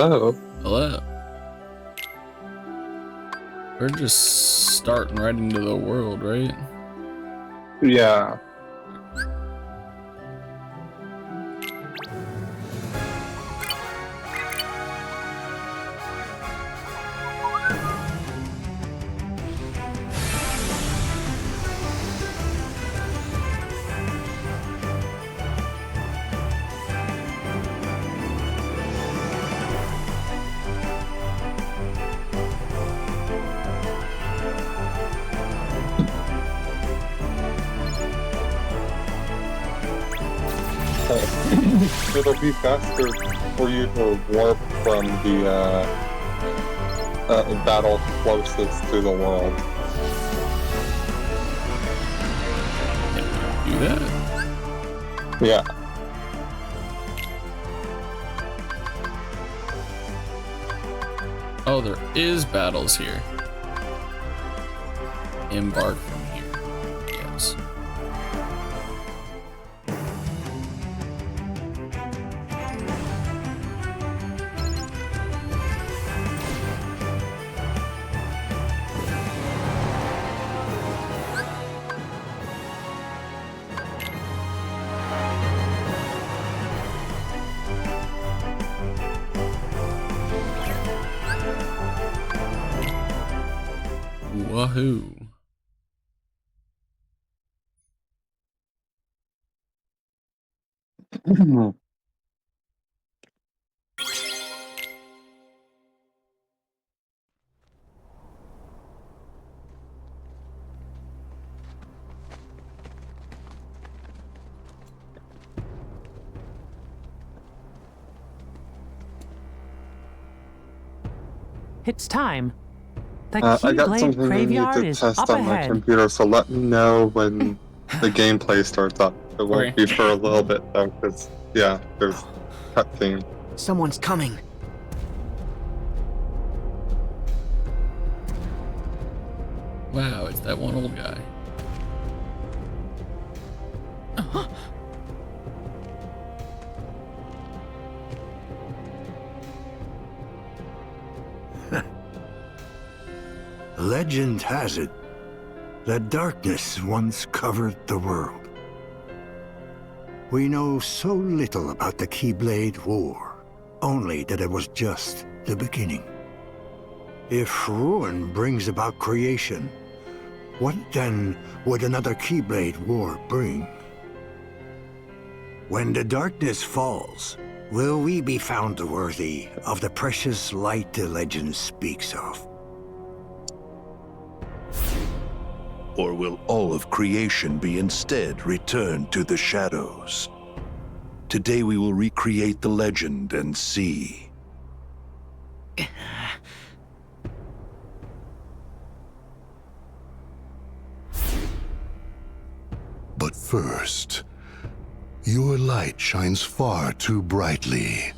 Hello. Hello. We're just starting right into the world, right? Yeah. It'll be faster for you to warp from the battle closest to the world. Do that? Yeah. Oh, there is battles here. Embark from here. Yes. Wahoo. It's time. The I got Keyblade something I need Graveyard to is test up on my ahead. computer, so let me know when the gameplay starts up. It won't Okay. be for a little bit though, because yeah, there's cutscene. Someone's coming. Wow, it's that one old guy. Legend has it that darkness once covered the world. We know so little about the Keyblade War, only that it was just the beginning. If ruin brings about creation, what then would another Keyblade War bring? When the darkness falls, will we be found worthy of the precious light the legend speaks of? Or will all of creation be instead returned to the shadows? Today we will recreate the legend and see. But first, your light shines far too brightly.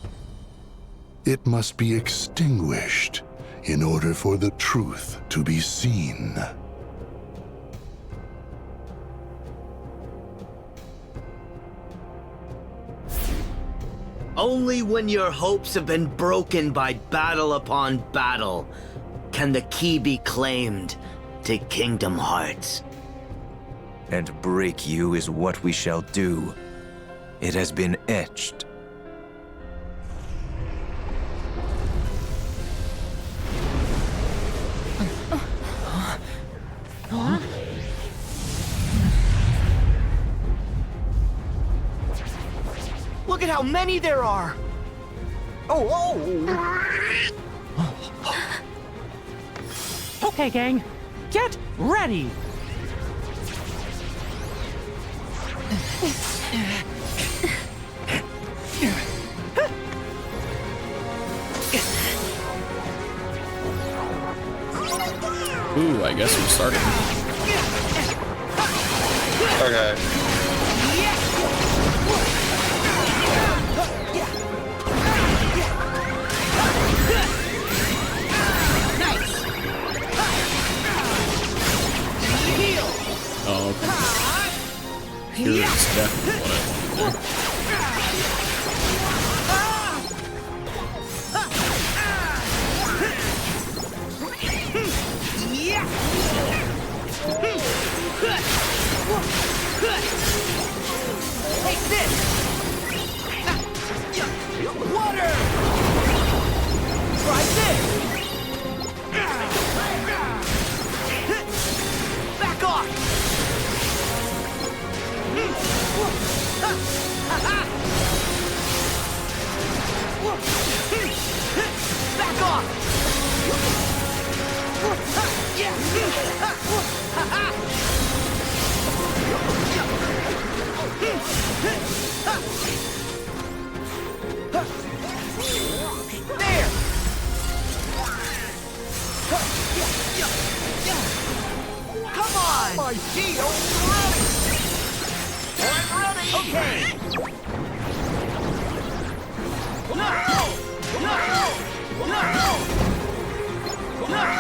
It must be extinguished in order for the truth to be seen. Only when your hopes have been broken by battle upon battle can the key be claimed to Kingdom Hearts. And break you is what we shall do. It has been etched. Look at how many there are! Oh! Okay, gang, get ready. Ooh, I guess we're starting. Okay. Oh, okay. Here is definitely what I want to do. Come on! My shield's ready! I'm ready! Okay! No! No! No! No! No!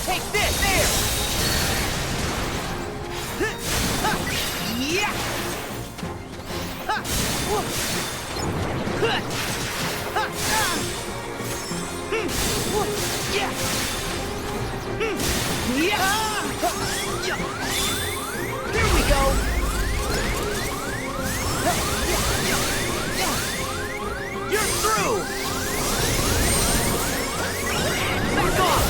Take this, there! Yeah! Here we go! You're through! Back off!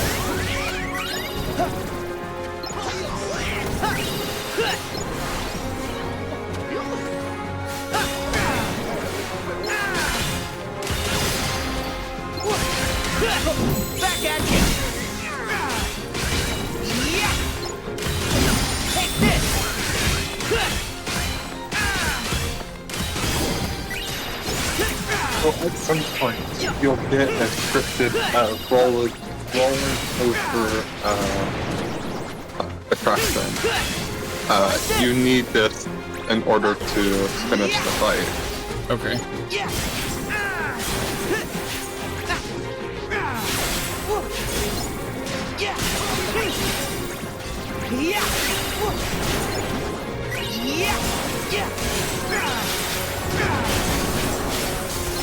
Back at you! Yeah! Take this! Well, at some point, you'll get a scripted roller coaster attraction. You need this in order to finish the fight. Okay. Yeah!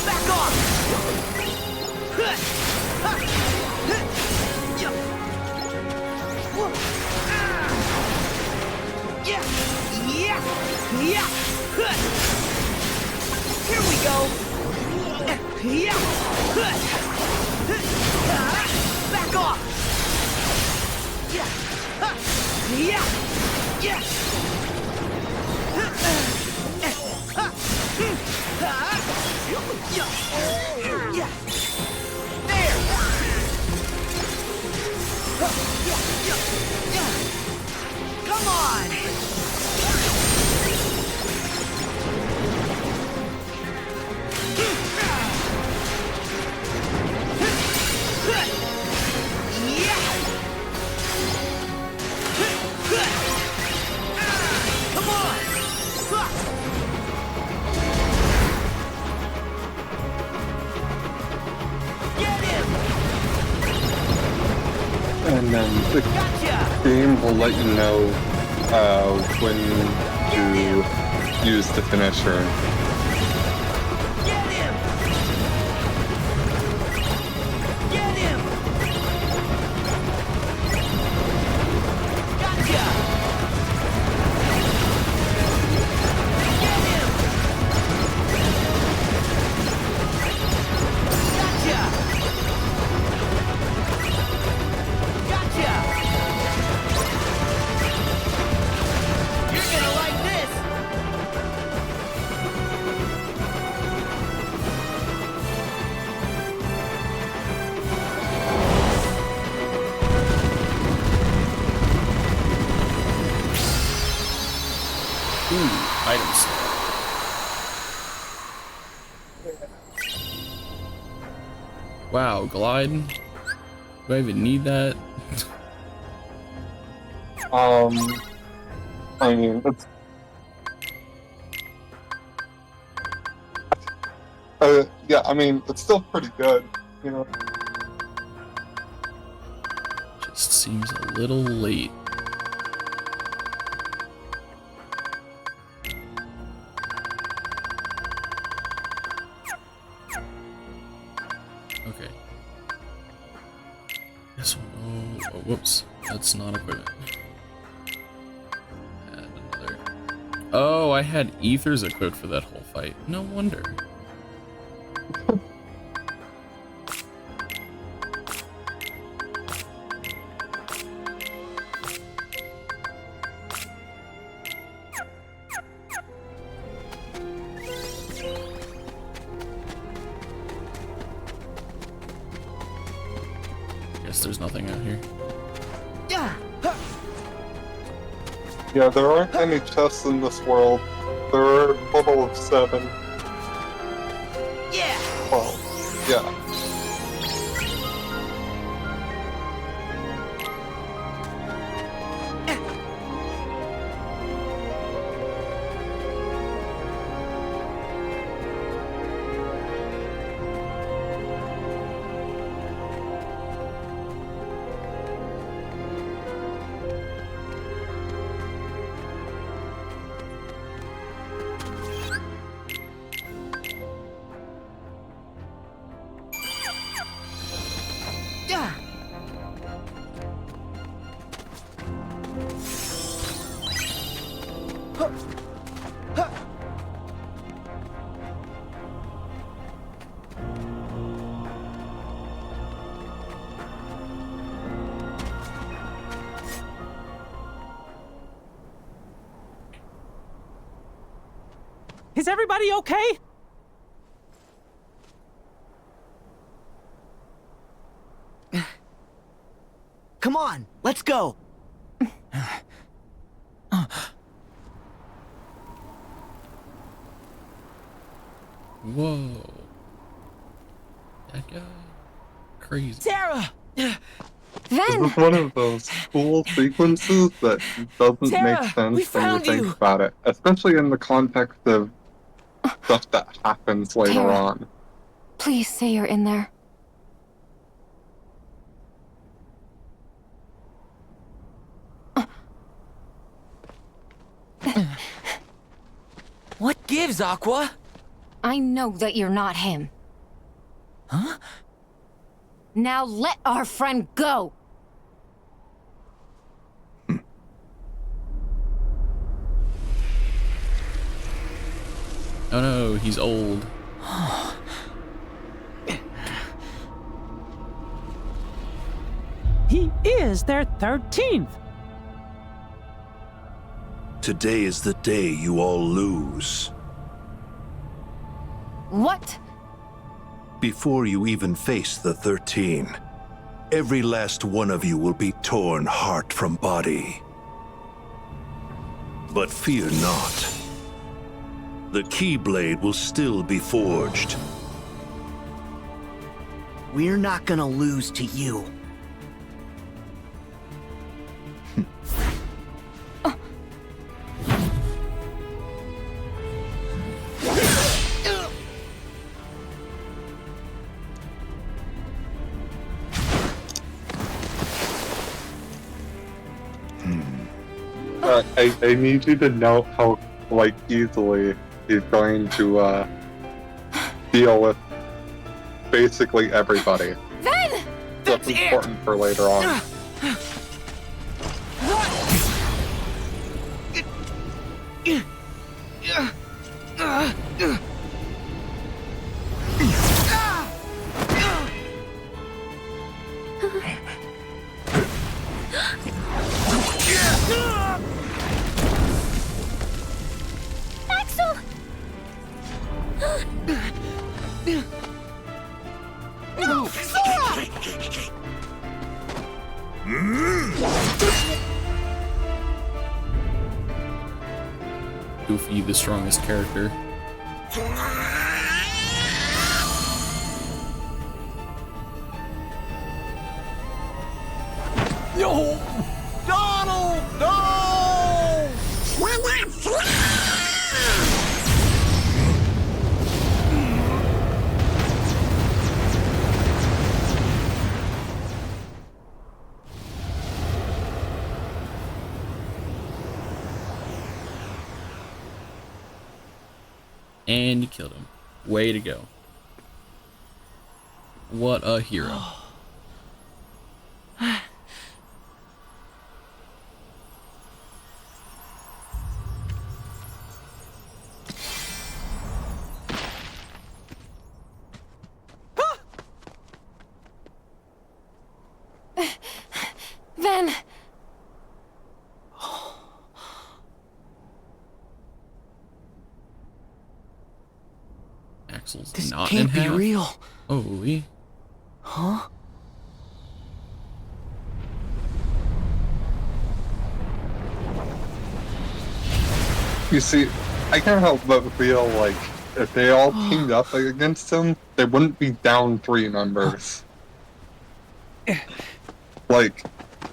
Back off! Here we go! Back off! There! Come on! Come on! Get him! And then the game will let you know when to use the finisher. Get him! Get him! Gotcha! Get him! Gotcha! Gotcha! You're gonna like this! items. Wow, glide. Do I even need that? I mean, it's yeah, I mean, it's still pretty good, you know. Just seems a little late. Okay. This one. Oh, whoops. That's not equipment. Add another. Oh, I had ethers equipped for that whole fight. No wonder. There's nothing out here. Yeah, there aren't any chests in this world. There are a total of 7. Yeah. Well, yeah. Is everybody okay? Come on, let's go. Whoa. That guy? Crazy. Terra! This is one of those cool sequences that doesn't Terra, make sense we when you found think you. about it, especially in the context of stuff that happens later Terra. on. Please say you're in there. What gives, Aqua? I know that you're not him. Huh? Now let our friend go! Oh no, he's old. He is their 13th. Today is the day you all lose. What? Before you even face the 13, every last one of you will be torn heart from body. But fear not. The Keyblade will still be forged. We're not gonna lose to you. I need you to note how, like, easily he's going to, deal with basically everybody. Then! That's important for later on. Axel! Sora! Goofy the strongest character. No! Donald! No! And you killed him. Way to go. What a hero. Then... Axel's This not in can't be half. real. Holy. Huh? You see, I can't help but feel like if they all teamed up against him, they wouldn't be down 3 members. Like,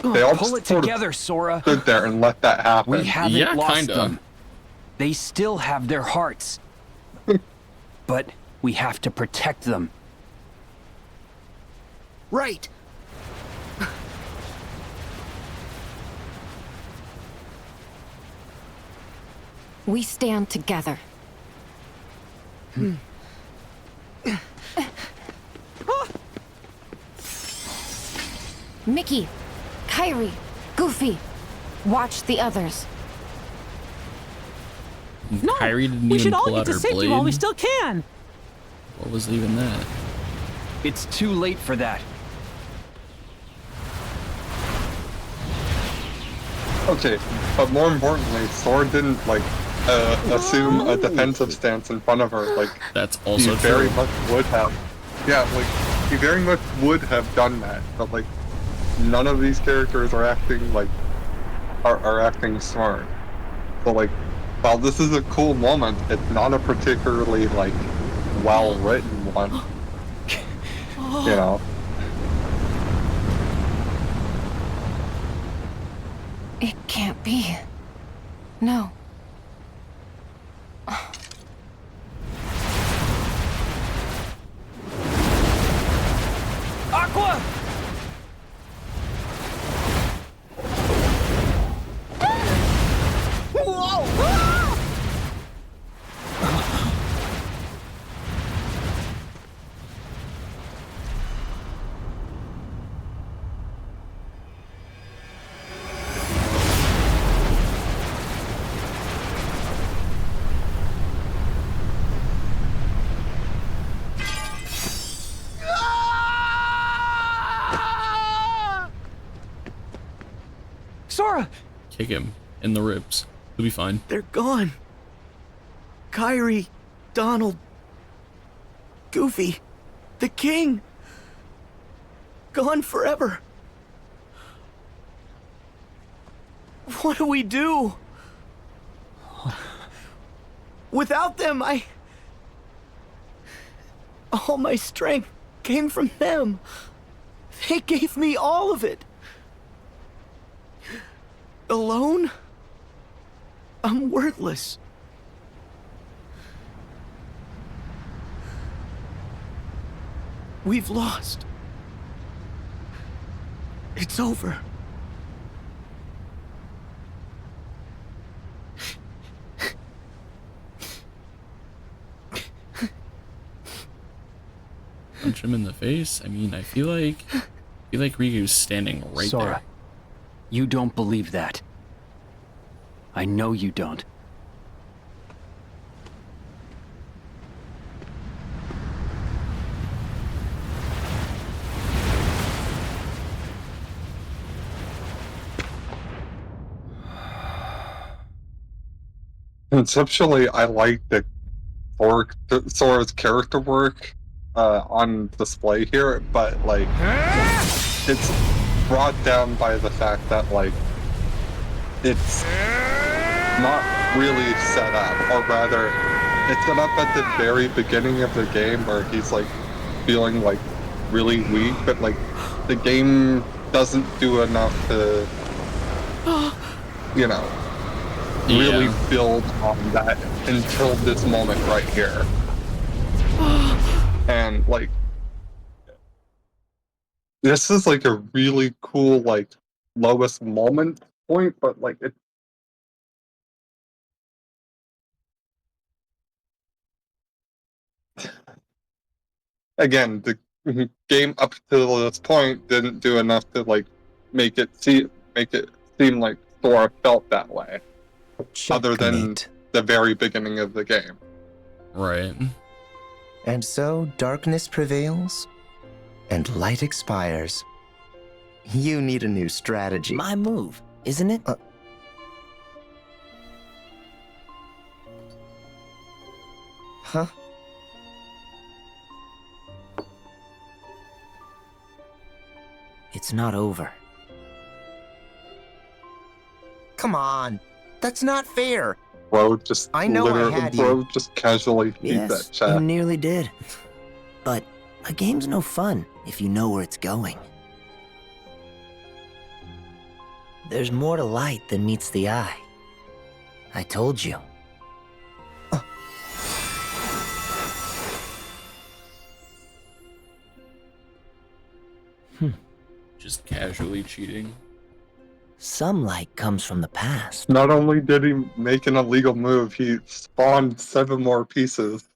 they all Pull it just sort together, of Sora. stood there and let that happen. We haven't Yeah, lost kinda. them. They still have their hearts. But we have to protect them. Right. we stand together. Mickey, Kyrie, Goofy, watch the others. No, Kyrie didn't we even should all pull get out to her safety blade. while we still can. What was even that? It's too late for that. Okay, but more importantly, Sora didn't, like, assume a defensive stance in front of her. Like, That's he also very true. much would have. Yeah, like, he very much would have done that. But, like, none of these characters are acting, like, are acting smart. So, like, while this is a cool moment, it's not a particularly, like, well-written one. You know? It can't be. No. Aqua! Sora! Kick him in the ribs. He'll be fine. They're gone. Kyrie, Donald, Goofy, the king. Gone forever. What do we do? Without them, all my strength came from them. They gave me all of it. Alone? I'm worthless. We've lost. It's over. Punch him in the face. I mean, I feel like Riku's standing right Sora, there. you don't believe that. I know you don't. Conceptually, I like the Sora's character work on display here, but, like, it's brought down by the fact that, like, it's not really set up, or rather, it's set up at the very beginning of the game where he's like feeling like really weak, but like the game doesn't do enough to, you know, really build on that until this moment right here. And like, this is like a really cool like lowest moment point, but like it. Again, the game up to this point didn't do enough to like make it seem like Sora felt that way, other than the very beginning of the game. Right. And so darkness prevails, and light expires. You need a new strategy. My move, isn't it? Huh? It's not over. Come on, that's not fair. Bro, just I know I had you. Bro, just casually beat that Yes, chat. you nearly did. But a game's no fun if you know where it's going. There's more to light than meets the eye. I told you. Just casually cheating. Some light comes from the past. Not only did he make an illegal move, he spawned 7 more pieces.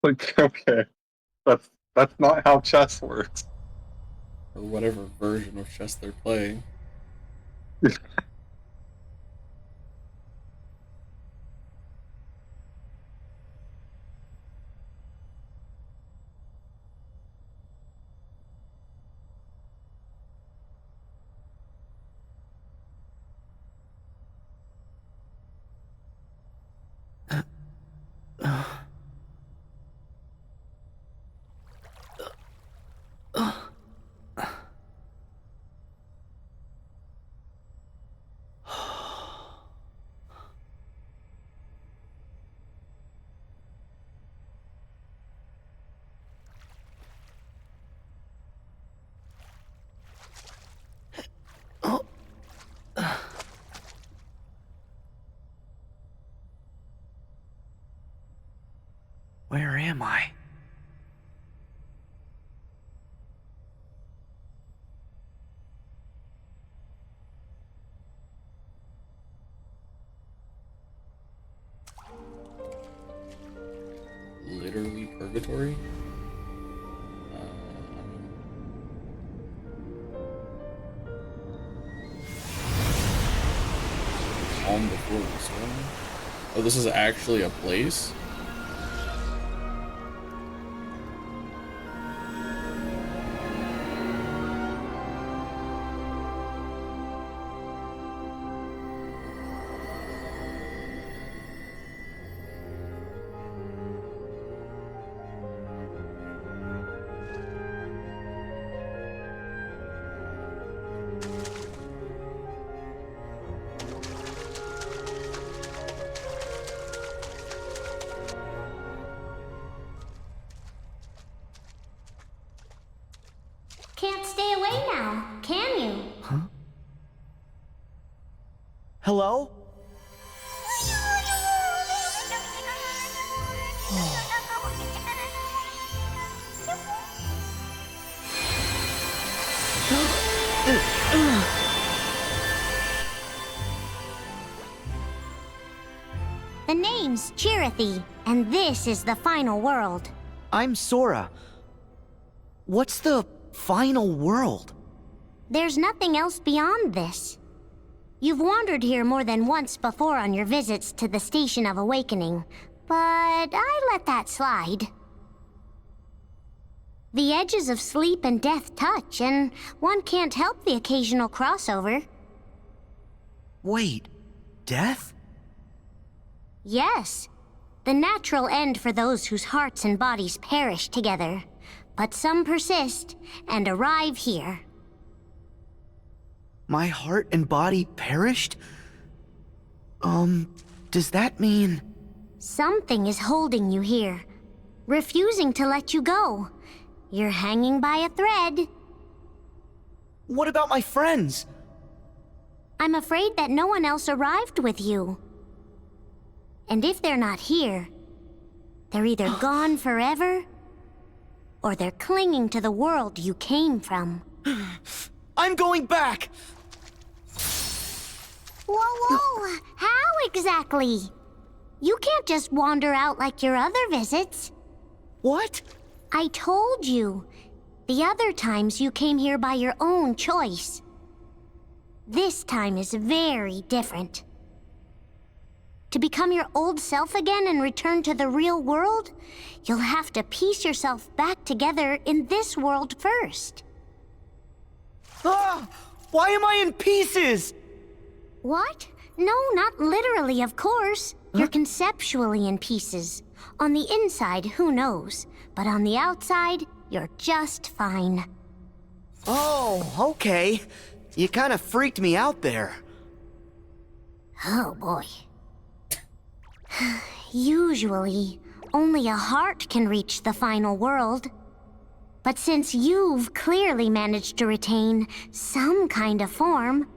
Like, okay, that's not how chess works. Or whatever version of chess they're playing. Where am I? Literally purgatory? Calm before the storm? Oh, this is actually a place? Can't stay away now, can you? Huh? Hello? The name's Chirithy, and this is the final world. I'm Sora. What's the final world? There's nothing else beyond this. You've wandered here more than once before on your visits to the Station of Awakening, but I let that slide. The edges of sleep and death touch, and one can't help the occasional crossover. Wait, death? Yes, the natural end for those whose hearts and bodies perish together. But some persist and arrive here. My heart and body perished? Does that mean... Something is holding you here, refusing to let you go. You're hanging by a thread. What about my friends? I'm afraid that no one else arrived with you. And if they're not here, they're either gone forever, or they're clinging to the world you came from. I'm going back! Whoa! How exactly? You can't just wander out like your other visits. What? I told you. The other times you came here by your own choice. This time is very different. To become your old self again and return to the real world, you'll have to piece yourself back together in this world first. Ah! Why am I in pieces? What? No, not literally, of course. You're conceptually in pieces. On the inside, who knows? But on the outside, you're just fine. Oh, okay. You kind of freaked me out there. Oh, boy. Usually, only a heart can reach the final world. But since you've clearly managed to retain some kind of form,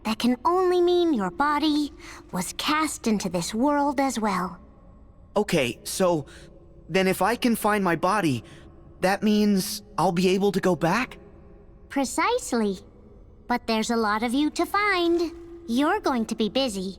that can only mean your body was cast into this world as well. Okay, so then if I can find my body, that means I'll be able to go back? Precisely. But there's a lot of you to find. You're going to be busy.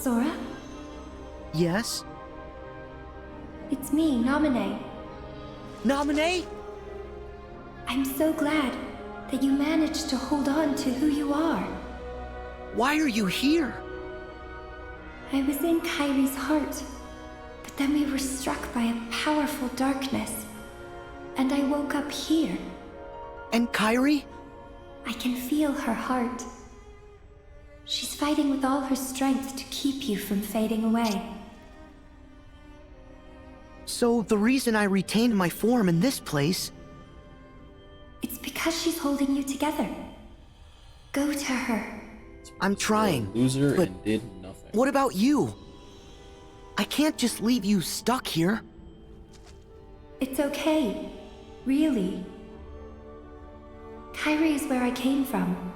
Sora? Yes? It's me, Naminé. Naminé? I'm so glad that you managed to hold on to who you are. Why are you here? I was in Kairi's heart, but then we were struck by a powerful darkness, and I woke up here. And Kairi? I can feel her heart. She's fighting with all her strength to keep you from fading away. So the reason I retained my form in this place... It's because she's holding you together. Go to her. I'm trying, Loser but and did nothing. what about you? I can't just leave you stuck here. It's okay. Really. Kairi is where I came from.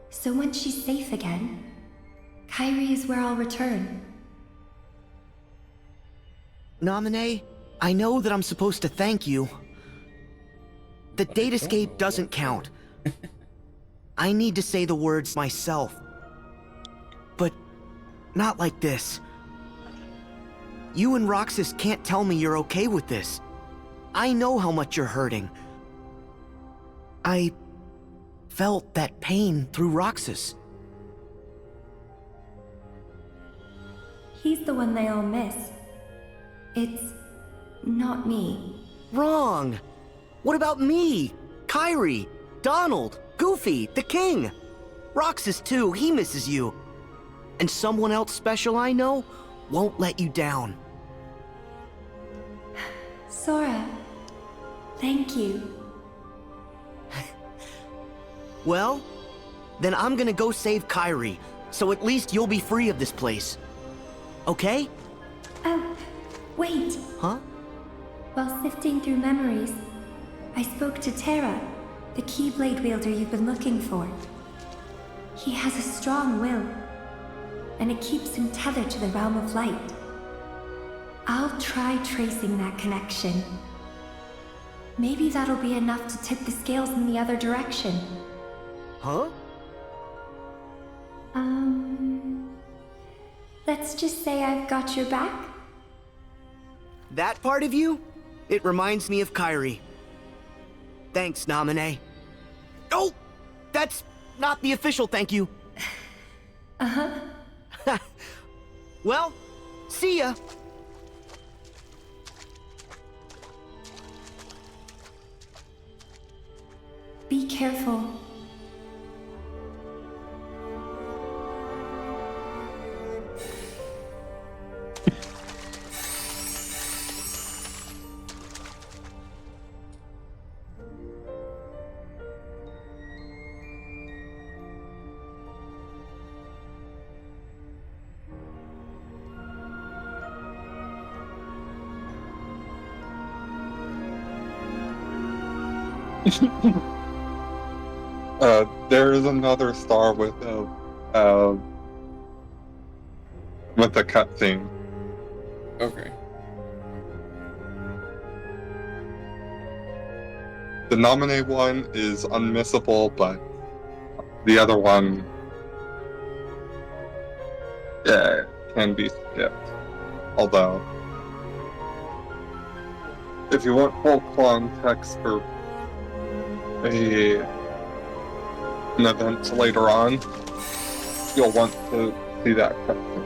So when she's safe again, Kairi is where I'll return. Naminé, I know that I'm supposed to thank you. The datascape doesn't count. I need to say the words myself. But not like this. You and Roxas can't tell me you're okay with this. I know how much you're hurting. I felt that pain through Roxas. He's the one they all miss. It's not me. Wrong! What about me? Kairi, Donald, Goofy, the King? Roxas too, he misses you. And someone else special I know won't let you down. Sora, thank you. Well, then I'm gonna go save Kairi, so at least you'll be free of this place. Okay? Oh, wait. Huh? While sifting through memories, I spoke to Terra, the Keyblade wielder you've been looking for. He has a strong will, and it keeps him tethered to the realm of light. I'll try tracing that connection. Maybe that'll be enough to tip the scales in the other direction. Huh? Let's just say I've got your back. That part of you? It reminds me of Kairi. Thanks, Naminé. Oh! That's not the official thank you. Uh-huh. Well, see ya. careful. There is another star with a cutscene. Okay. The nominee one is unmissable, but the other one can be skipped. Although, if you want full context for an event later on, you'll want to see that cutscene.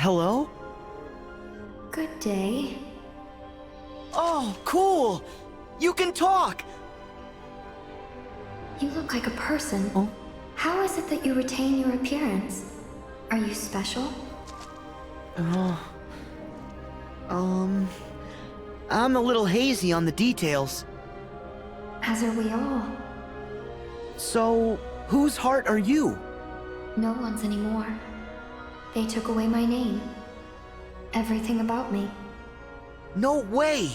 Hello? Good day. Oh, cool! You can talk! You look like a person. Oh? How is it that you retain your appearance? Are you special? I'm a little hazy on the details. As are we all. So, whose heart are you? No one's anymore. They took away my name. Everything about me. No way!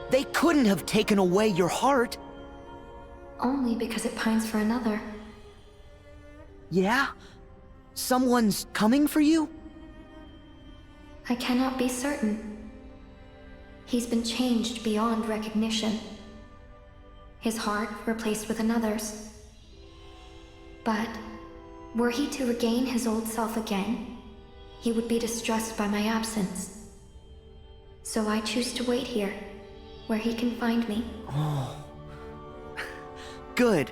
They couldn't have taken away your heart. Only because it pines for another. Yeah? Someone's coming for you? I cannot be certain. He's been changed beyond recognition. His heart replaced with another's. But were he to regain his old self again, he would be distressed by my absence. So I choose to wait here, where he can find me. Oh. Good.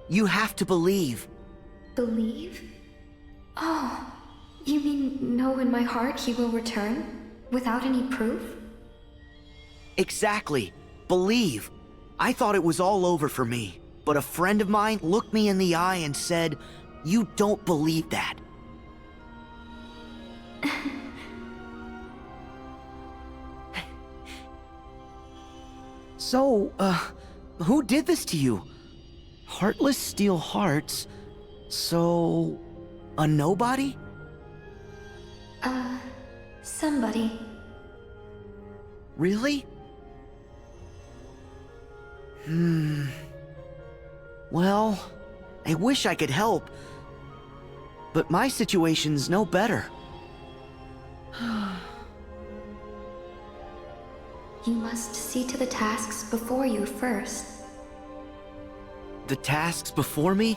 You have to believe. Believe? Oh, you mean know in my heart he will return, without any proof? Exactly. Believe. I thought it was all over for me, but a friend of mine looked me in the eye and said, "You don't believe that." So, who did this to you? Heartless steal hearts, so... a nobody? Somebody. Really? Well, I wish I could help, but my situation's no better. You must see to the tasks before you first. The tasks before me?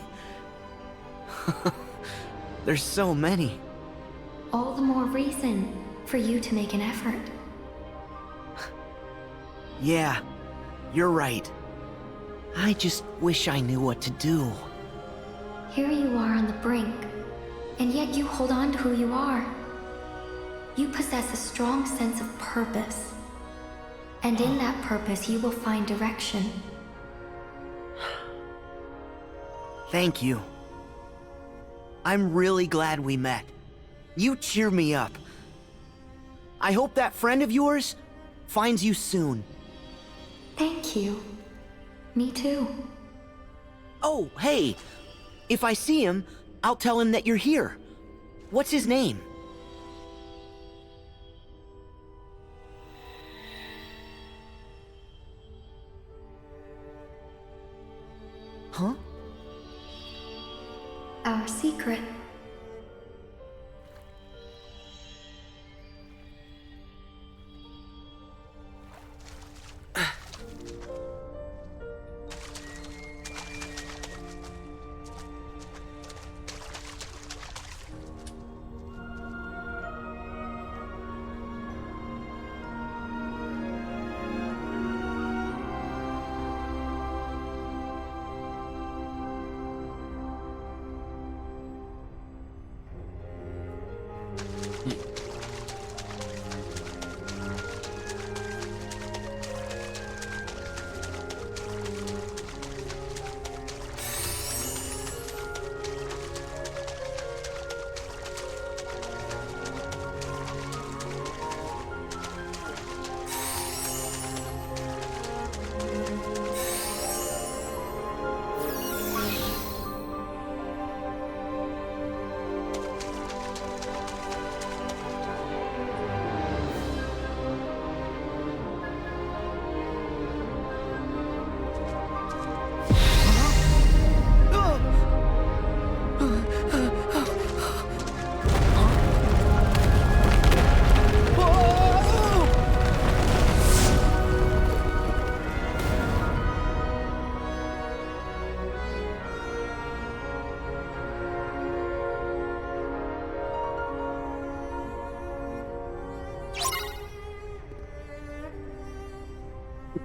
There's so many. All the more reason for you to make an effort. Yeah, you're right. I just wish I knew what to do. Here you are on the brink, and yet you hold on to who you are. You possess a strong sense of purpose, and in that purpose you will find direction. Thank you. I'm really glad we met. You cheer me up. I hope that friend of yours finds you soon. Thank you. Me too. Oh, hey! If I see him, I'll tell him that you're here. What's his name? Huh? Our secret.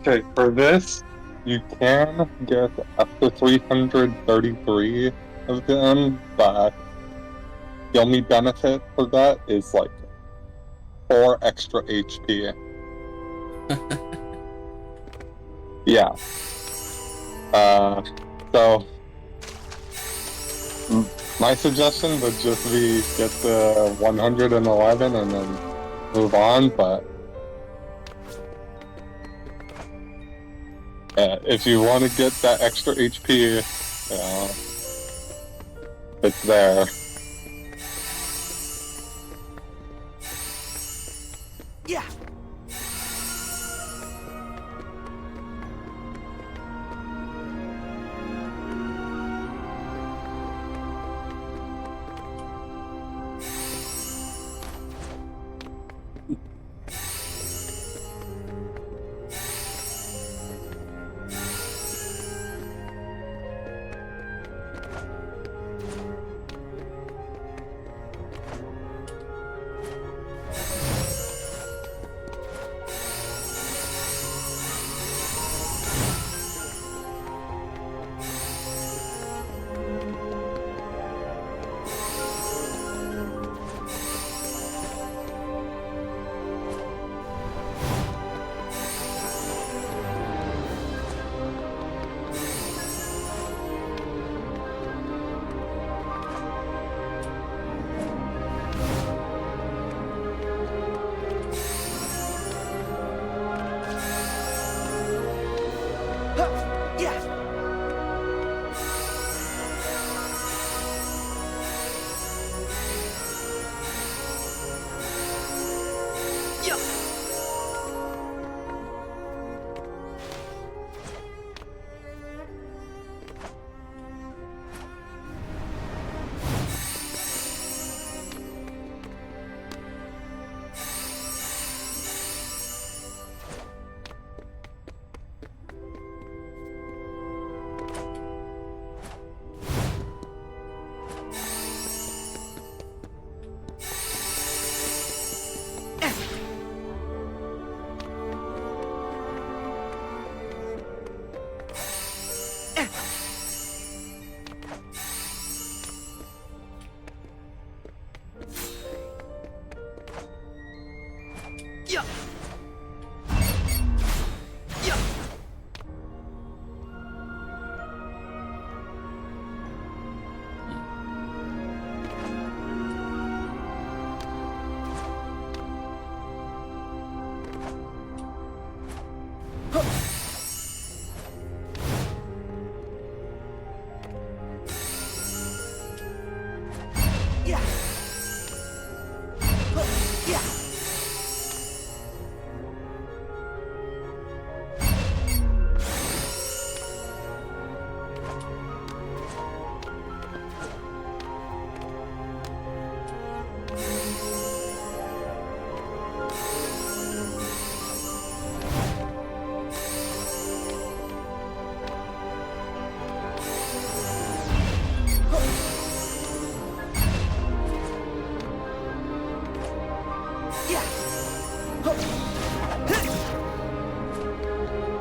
Okay, for this, you can get up to 333 of them back. The only benefit for that is like 4 extra HP. Yeah. So my suggestion would just be get the 111 and then move on, but if you want to get that extra HP, it's there. Yeah.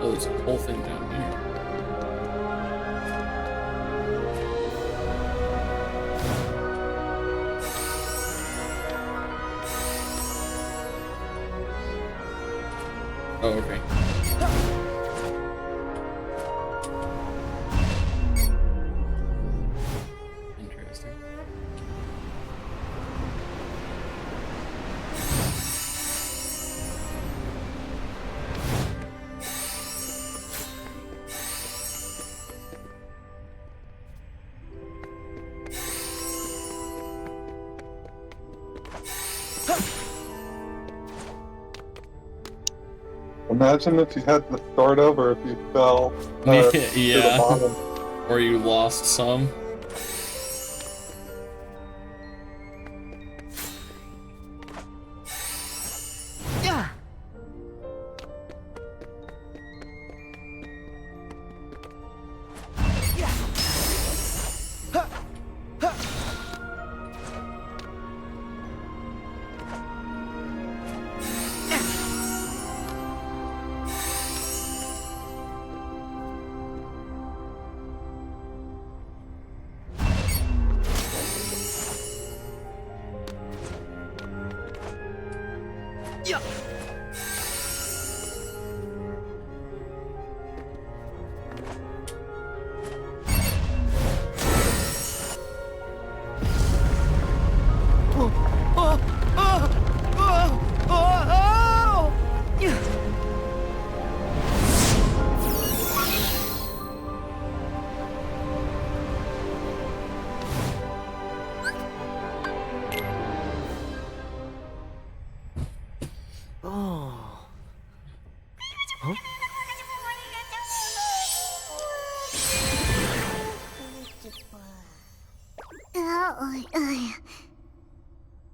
Oh, there's a whole thing down here. Oh, okay. Interesting. Imagine if you had to start over if you fell to the bottom. Or you lost some.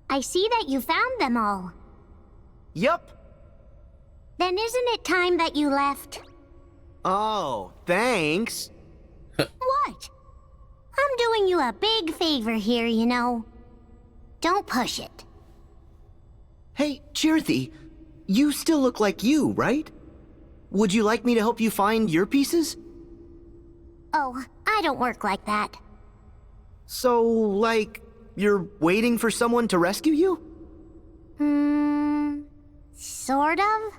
I see that you found them all. Yup. Then isn't it time that you left? Oh, thanks. What? I'm doing you a big favor here, you know. Don't push it. Hey, Chirthy, you still look like you, right? Would you like me to help you find your pieces? Oh, I don't work like that. So, like, you're waiting for someone to rescue you? Sort of?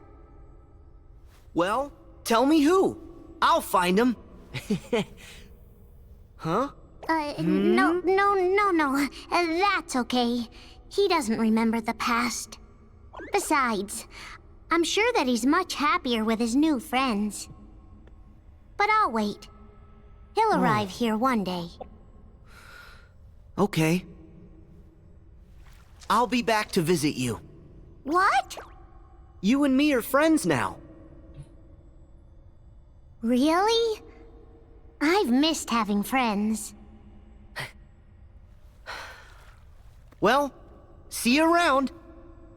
Well, tell me who. I'll find him. Huh? No. That's okay. He doesn't remember the past. Besides, I'm sure that he's much happier with his new friends. But I'll wait. He'll arrive here one day. Okay. I'll be back to visit you. What? You and me are friends now. Really? I've missed having friends. Well, see you around.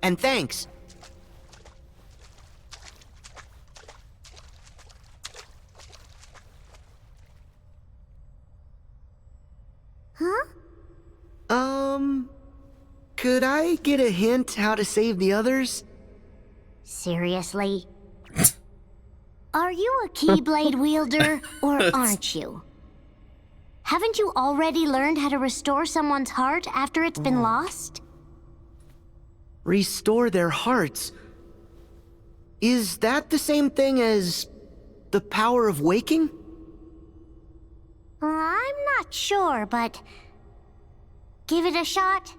And thanks. Huh? Could I get a hint how to save the others? Seriously? Are you a Keyblade wielder, or aren't you? Haven't you already learned how to restore someone's heart after it's been lost? Restore their hearts? Is that the same thing as the power of waking? I'm not sure, but give it a shot.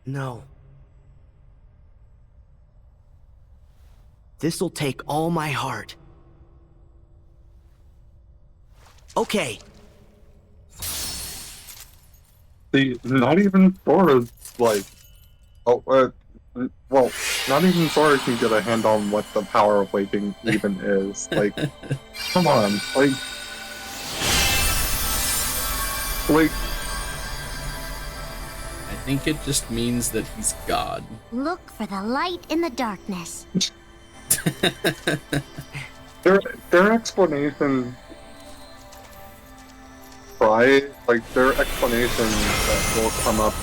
No. This'll take all my heart. Okay. See, not even Sora's like, well, not even Sora can get a hand on what the power of waking even is. Like, come on, like. I think it just means that he's God. Look for the light in the darkness. Their explanation, right? Like, their explanation that will come up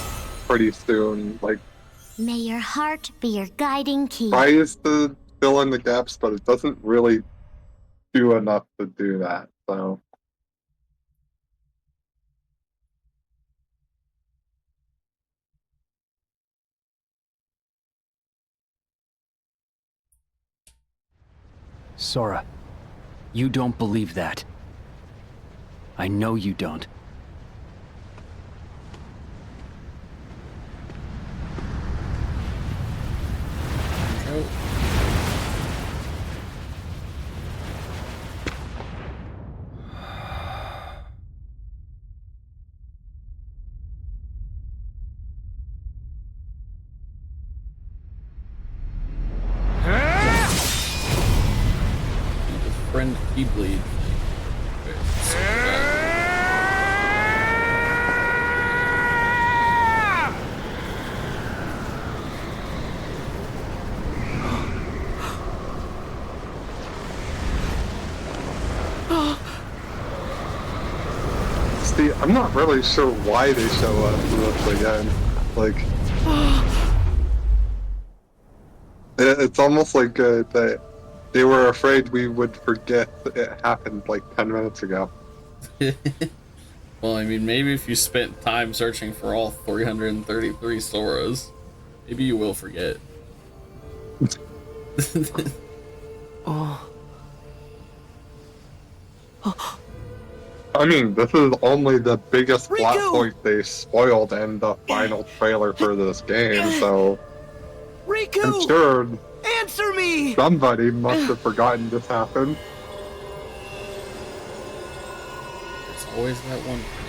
pretty soon. Like, May your heart be your guiding key. tries to fill in the gaps, but it doesn't really do enough to do that, so. Sora, you don't believe that. I know you don't. Friend Keyblade. See, I'm not really sure why they show up this again. Like, it's almost like they were afraid we would forget that it happened like 10 minutes ago. Well, I mean, maybe if you spent time searching for all 333 Soras. Maybe you will forget. Oh. I mean, this is only the biggest plot Riku! point they spoiled in the final trailer for this game, so Riku! I'm sure Answer me! somebody must have forgotten this happened. There's always that one person.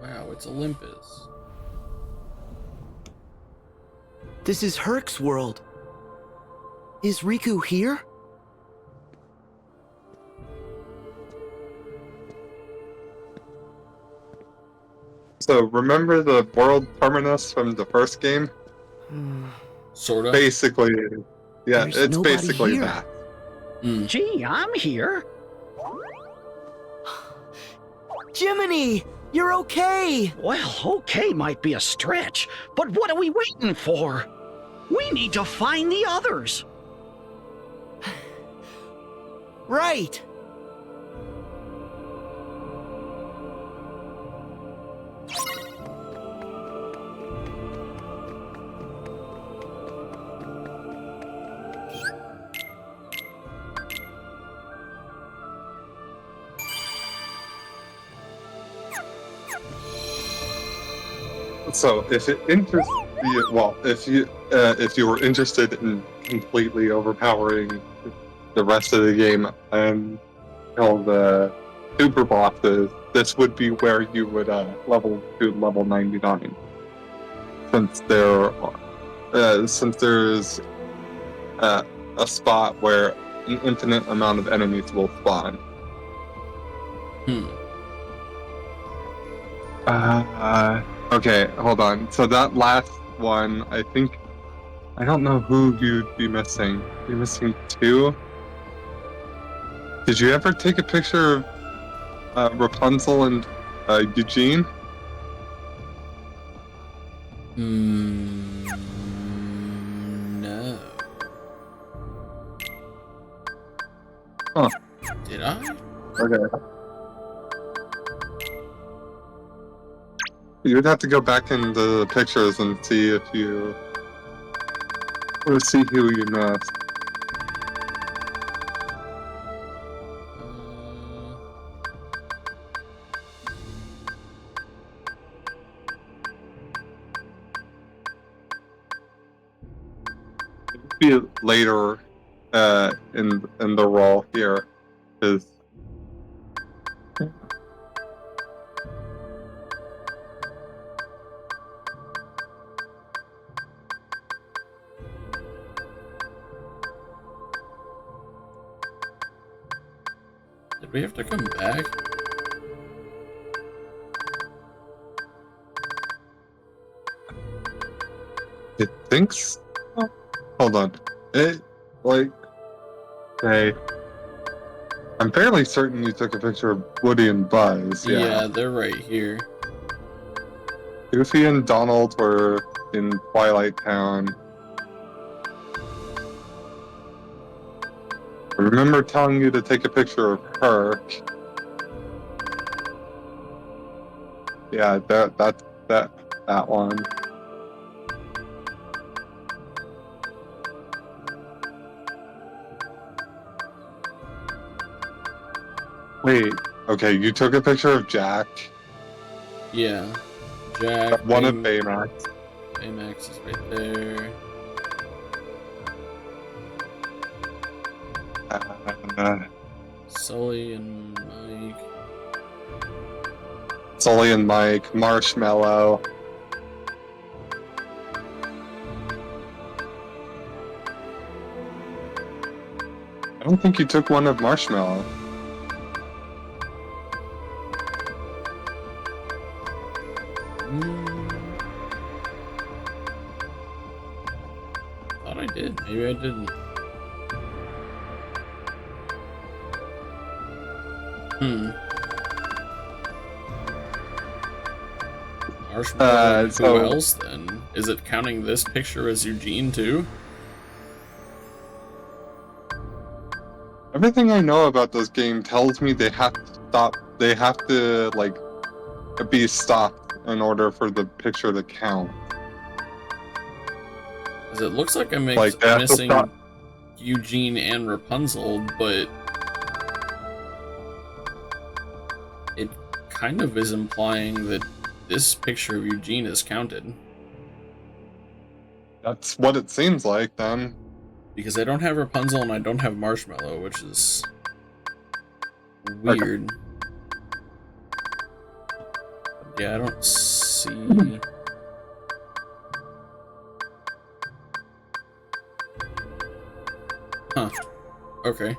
Wow, it's Olympus. This is Herc's world. Is Riku here? So, remember the world terminus from the first game? Sort of. Basically, yeah, There's it's nobody basically here. that. Gee, I'm here. Jiminy! You're okay! Well, okay might be a stretch, but what are we waiting for? We need to find the others. Right! So, if it interests you, well, if you were interested in completely overpowering the rest of the game and all the super bosses, this would be where you would level to level 99, since there's a spot where an infinite amount of enemies will spawn. Okay, hold on. So that last one, I don't know who you'd be missing. You're missing 2? Did you ever take a picture of Rapunzel and Eugene? No. Huh. Did I? Okay. You'd have to go back into the pictures and see if you... or see who you missed. Be later in the role here is Did we have to come back? it thinks. Oh, hold on. Okay. I'm fairly certain you took a picture of Woody and Buzz. Yeah, they're right here. Goofy and Donald were in Twilight Town. I remember telling you to take a picture of Herc. Yeah, that one. Wait, okay, you took a picture of Jack. Yeah. Jack. One of Baymax. Baymax is right there. Sully and Mike. Sully and Mike, Marshmallow. I don't think you took one of Marshmallow. Thought I did. Maybe I didn't. Marshmallow, so- who else then? Is it counting this picture as Eugene too? Everything I know about this game tells me they have to stop. They have to like be stopped in order for the picture to count. Because it looks like I'm Like, they have to missing stop. Eugene and Rapunzel, but it kind of is implying that this picture of Eugene is counted. That's what it seems like then. Because I don't have Rapunzel and I don't have Marshmallow, which is weird. Yeah, I don't see... Huh. Okay.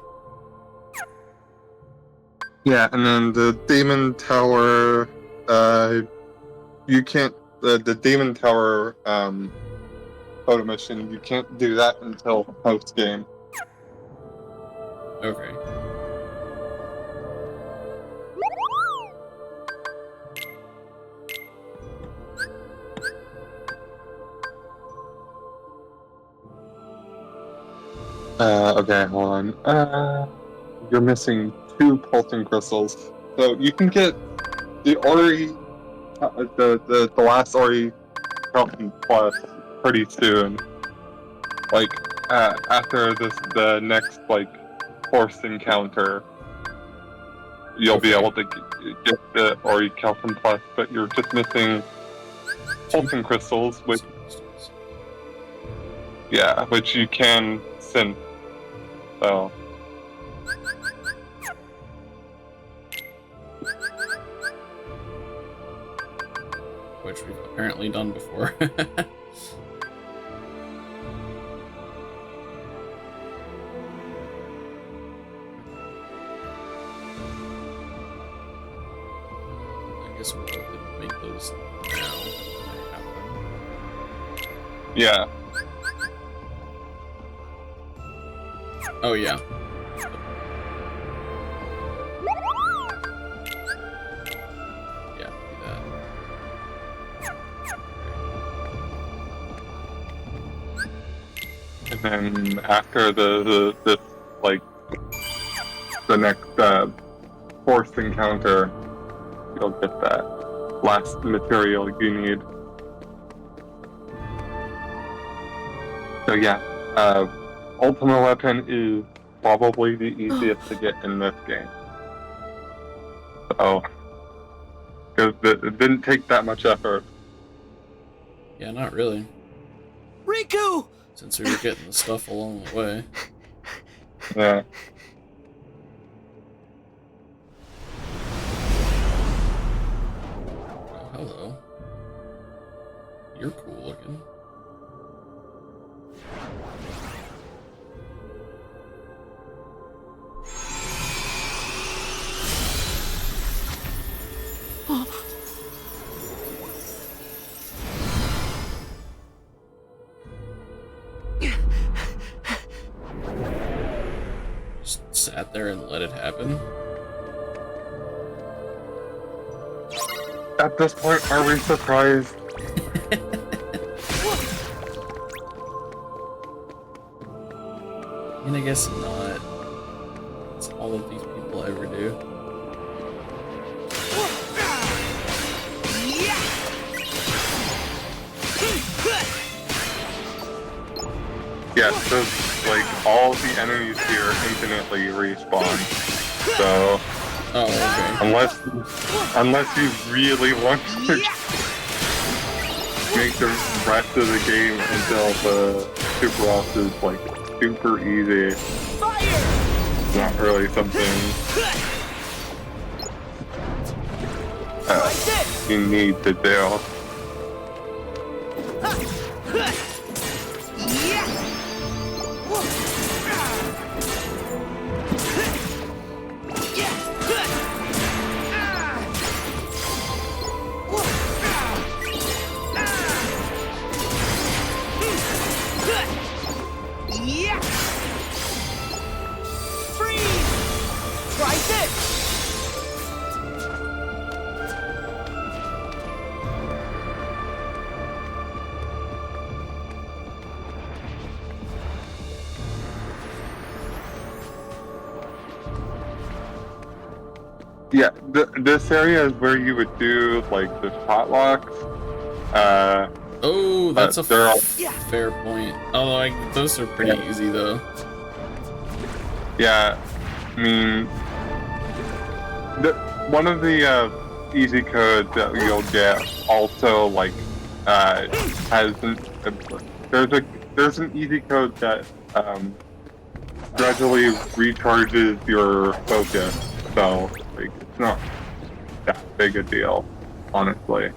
Yeah, and then the Demon Tower, you can't, the Demon Tower, photo mission, you can't do that until post-game. Okay. Okay, hold on. You're missing 2 pulsing crystals. So you can get the Ori, the last Ori Pelton Plus pretty soon. Like, after the next, like, forced encounter, you'll be able to get the Ori Kelton Plus, but you're just missing pulsing crystals, which, yeah, which you can synth. So, Which we've apparently done before. I guess we'll go ahead and make those now. I have them. yeah. Oh, yeah. Yeah, do that. And then after the like, the next, forced encounter, you'll get that last material you need. So yeah, Ultimate Weapon is probably the easiest to get in this game. So, because it didn't take that much effort. Yeah, not really. Riku! Since we were getting the stuff along the way. Yeah. Oh, hello. You're cool looking. Just sat there and let it happen. At this point, are we surprised? I mean, I guess not. It's all of these people ever do. Yeah, so, like, all the enemies here infinitely respawn. So, unless you really want to make the rest of the game until the super boss is, like, super easy, not really something you need to do. Yeah, this area is where you would do like the potlocks. Oh, that's a they're all, fair point. Oh, like those are pretty easy though. yeah, I mean, one of the easy codes that you'll get also like has there's an easy code that gradually recharges your focus, so like it's not that big a deal, honestly.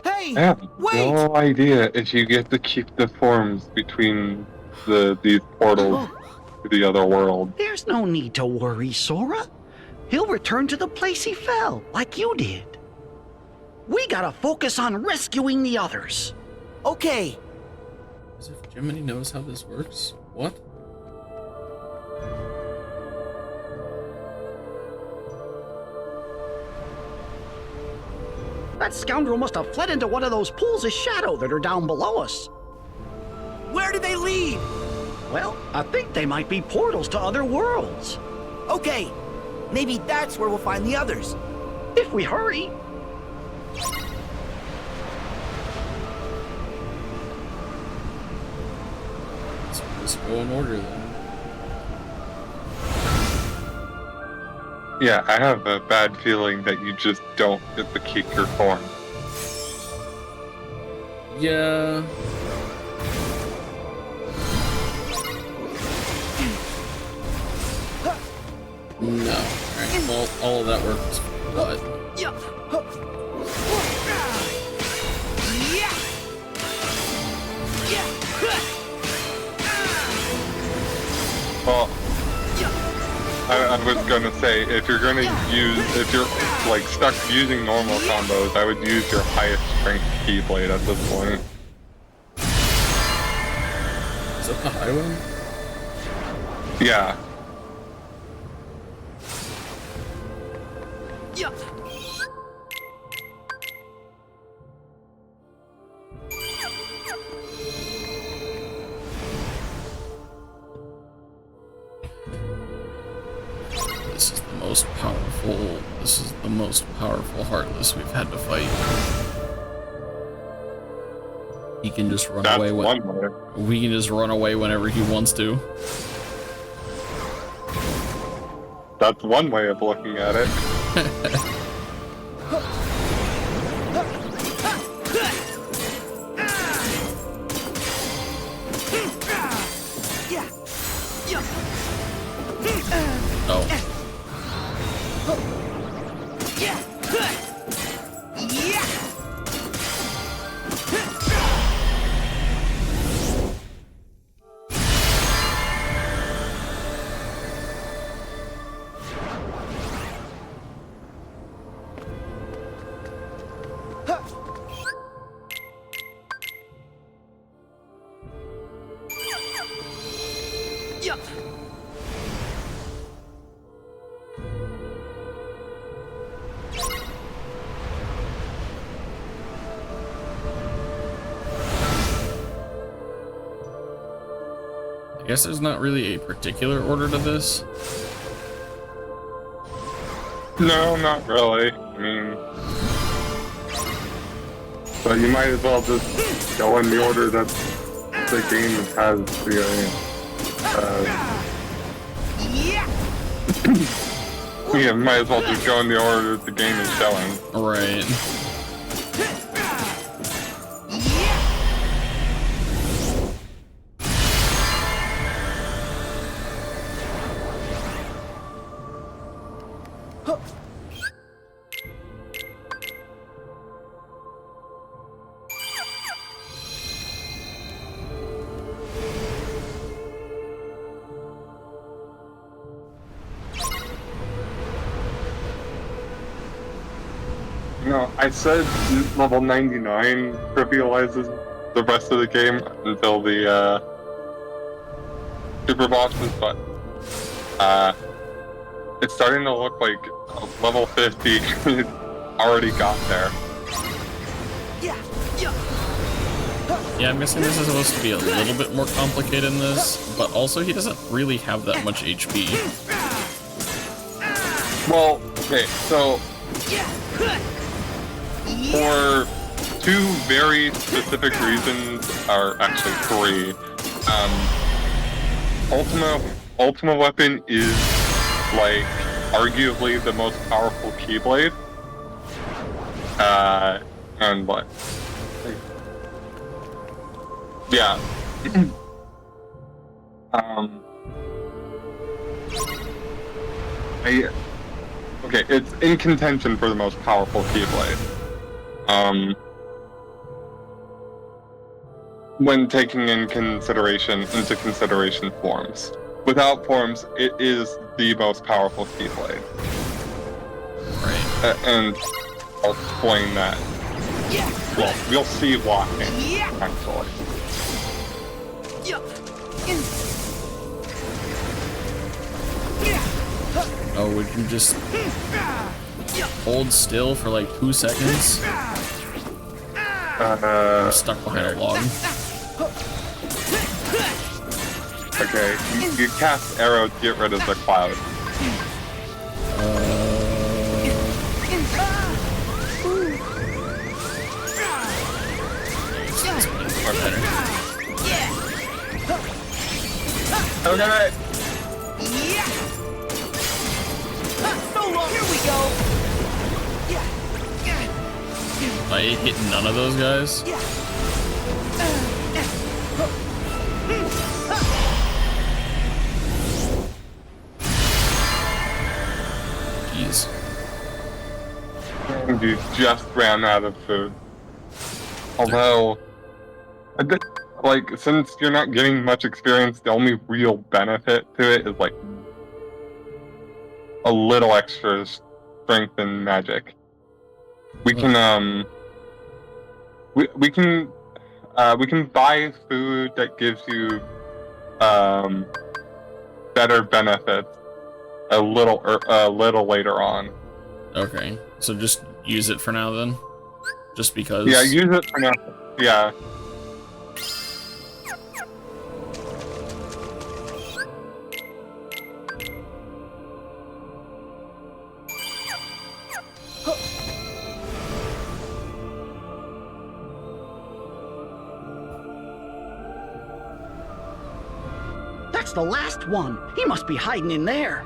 Hey, I have wait! no idea if you get to keep the forms between these portals to the other world. There's no need to worry, Sora. He'll return to the place he fell, like you did. We gotta focus on rescuing the others. Okay. As if Jiminy knows how this works. What? That scoundrel must have fled into one of those pools of shadow that are down below us. Where did they lead? Well, I think they might be portals to other worlds. Okay, maybe that's where we'll find the others. If we hurry. So let's go in order then. Yeah, I have a bad feeling that you just don't get to keep your form. Yeah. No. Alright, well, all of that work was what? Well, I was gonna say, if you're like stuck using normal combos, I would use your highest strength Keyblade at this point. Is that the high one? Yeah. This is the most powerful Heartless we've had to fight. He can just run away we can just run away whenever he wants to. That's one way of looking at it. Oh. I guess there's not really a particular order to this. No, not really. I mean, but you might as well just go in the order that the game has the. Yeah, might as well just go in the order that the game is showing. Right. No, I said level 99 trivializes the rest of the game until the super bosses, but it's starting to look like level 50 already got there. Yeah, I'm guessing this is supposed to be a little bit more complicated in this, but also he doesn't really have that much HP. Well, okay, so for two very specific reasons, or actually three, Ultima Weapon is like arguably the most powerful Keyblade. And what? Yeah. Okay, it's in contention for the most powerful Keyblade. When taking into consideration forms. Without forms, it is the most powerful Keyblade. Right. And I'll explain that. Well, you'll see why, actually. Oh, would you just hold still for like 2 seconds? I'm stuck behind a log. Okay, you cast arrow to get rid of the cloud. Okay. Here we go. I hit none of those guys. Jeez. And you just ran out of food. Although, like, since you're not getting much experience, the only real benefit to it is like a little extra strength and magic. We can we can buy food that gives you better benefits a little later on. Okay, so just use it for now then, just because. Yeah, use it for now. Yeah. That's the last one. He must be hiding in there.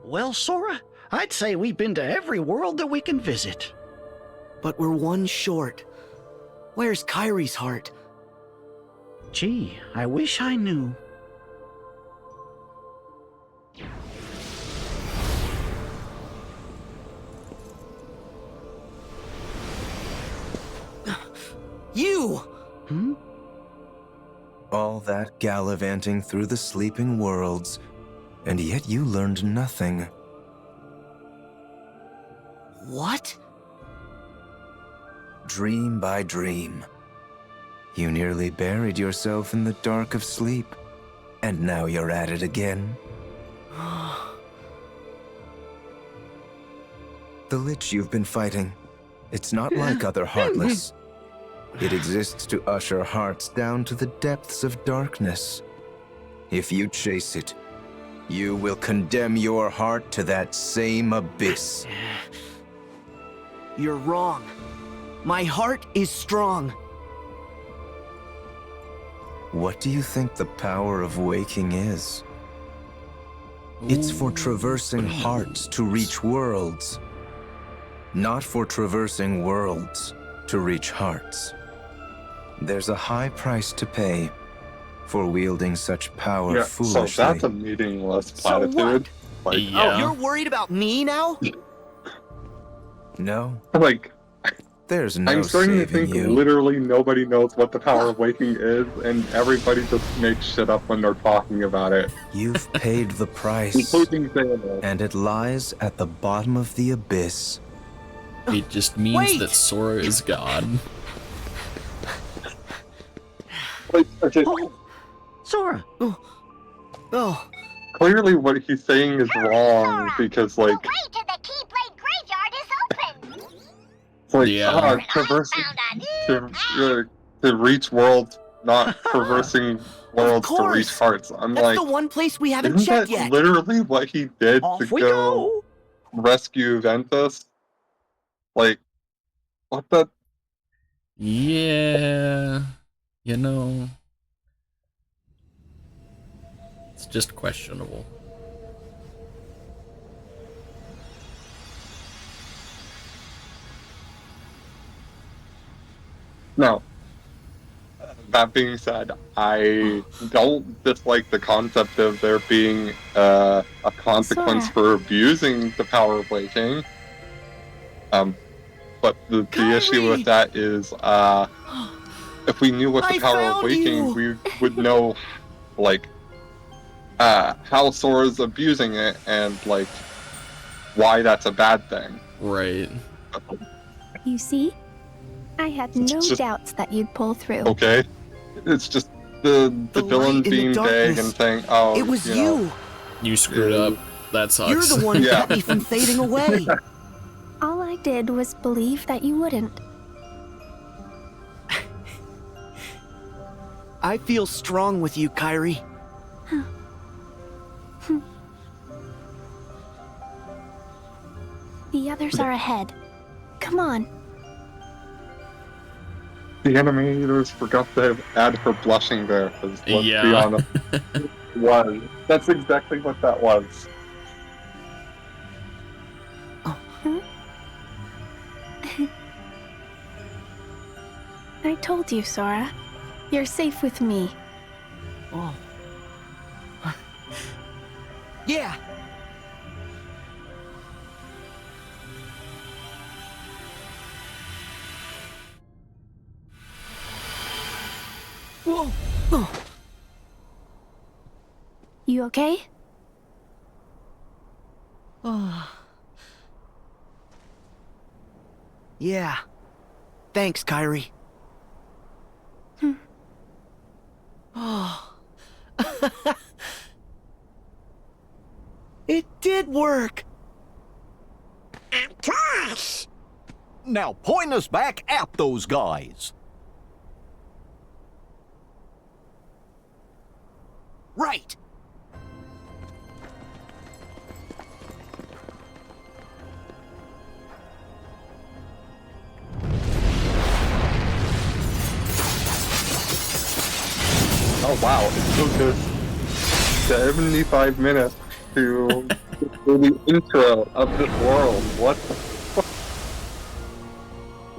Well, Sora, I'd say we've been to every world that we can visit. But we're one short. Where's Kyrie's heart? Gee, I wish I knew. You! Hmm? All that gallivanting through the sleeping worlds And yet you learned nothing. What? Dream by dream. You nearly buried yourself in the dark of sleep. And now you're at it again. The Lich you've been fighting, it's not like other Heartless. It exists to usher hearts down to the depths of darkness. If you chase it, you will condemn your heart to that same abyss. You're wrong. My heart is strong. What do you think the power of waking is? It's for traversing hearts to reach worlds, not for traversing worlds to reach hearts. There's a high price to pay for wielding such power foolishly. So that's a meaningless platitude. So what? Oh, you're worried about me now? No. Like, there's no I'm starting to think you. literally nobody knows what the power of waking is, and everybody just makes shit up when they're talking about it. You've paid the price, Including Xehanort. and it lies at the bottom of the abyss. It just means that Sora is God. Like, okay. Sora! Oh. Clearly what he's saying is wrong, because, like... The way to the Keyblade Graveyard is open! Like, traversing... To reach worlds, not traversing worlds to reach hearts. I'm That's like... the one place we haven't isn't checked that yet. literally what he did Off to we go. rescue Ventus? Like, what the... Yeah, you know, it's just questionable. No. That being said, I don't dislike the concept of there being a consequence for abusing the power of waking. But the issue with that is, if we knew what the power of waking, we would know, like, how Sora's abusing it and, like, why that's a bad thing. Right. You see? I had no doubts that you'd pull through. Okay? It's just the villain light in the being vague darkness. and saying, oh, It was know, you. You screwed up. That sucks. You're the one who kept me from fading away. All I did was believe that you wouldn't. I feel strong with you, Kairi. The others are ahead. Come on. The animators forgot to add her blushing there, because let's be honest, it was. That's exactly what that was. I told you, Sora. You're safe with me. Oh. Yeah. Whoa. Oh. You okay? Oh. Yeah. Thanks, Kairi. Oh. It did work. Trash! Now point us back at those guys. Right. Oh wow, it took us 75 minutes to do the intro of this world. What the fuck?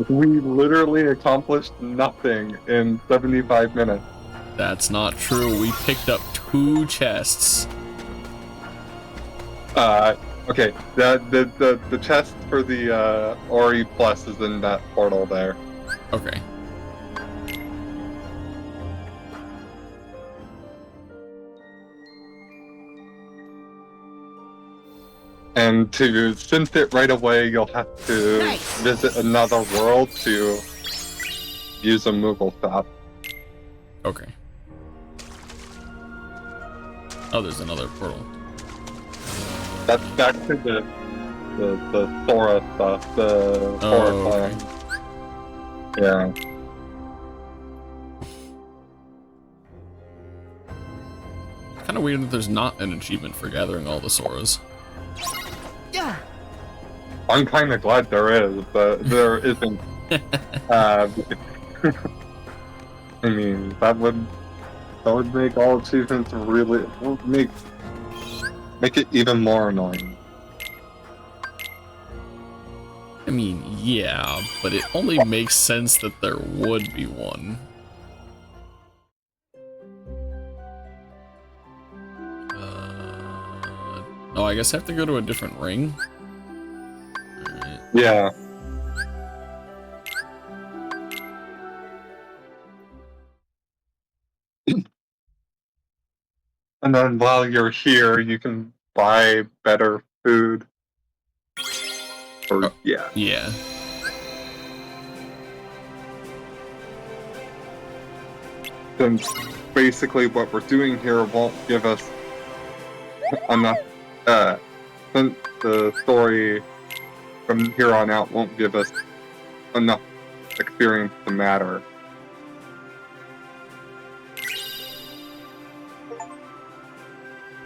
We literally accomplished nothing in 75 minutes. That's not true. We picked up 2 chests. Okay, the chest for the Ori Plus is in that portal there. Okay. And to synth it right away, you'll have to visit another world to use a Moogle shop. Okay. Oh, there's another portal. That's back to the Sora stuff, the Sora clan. Yeah. Kind of weird that there's not an achievement for gathering all the Soras. Yeah. I'm kind of glad there is, but there isn't. I mean, that would make all achievements really make it even more annoying. I mean, yeah, but it only makes sense that there would be one. Oh, I guess I have to go to a different ring? Alright. Yeah. And then while you're here, you can buy better food. Or, yeah. Yeah. Since basically what we're doing here won't give us enough, since the story from here on out won't give us enough experience to matter.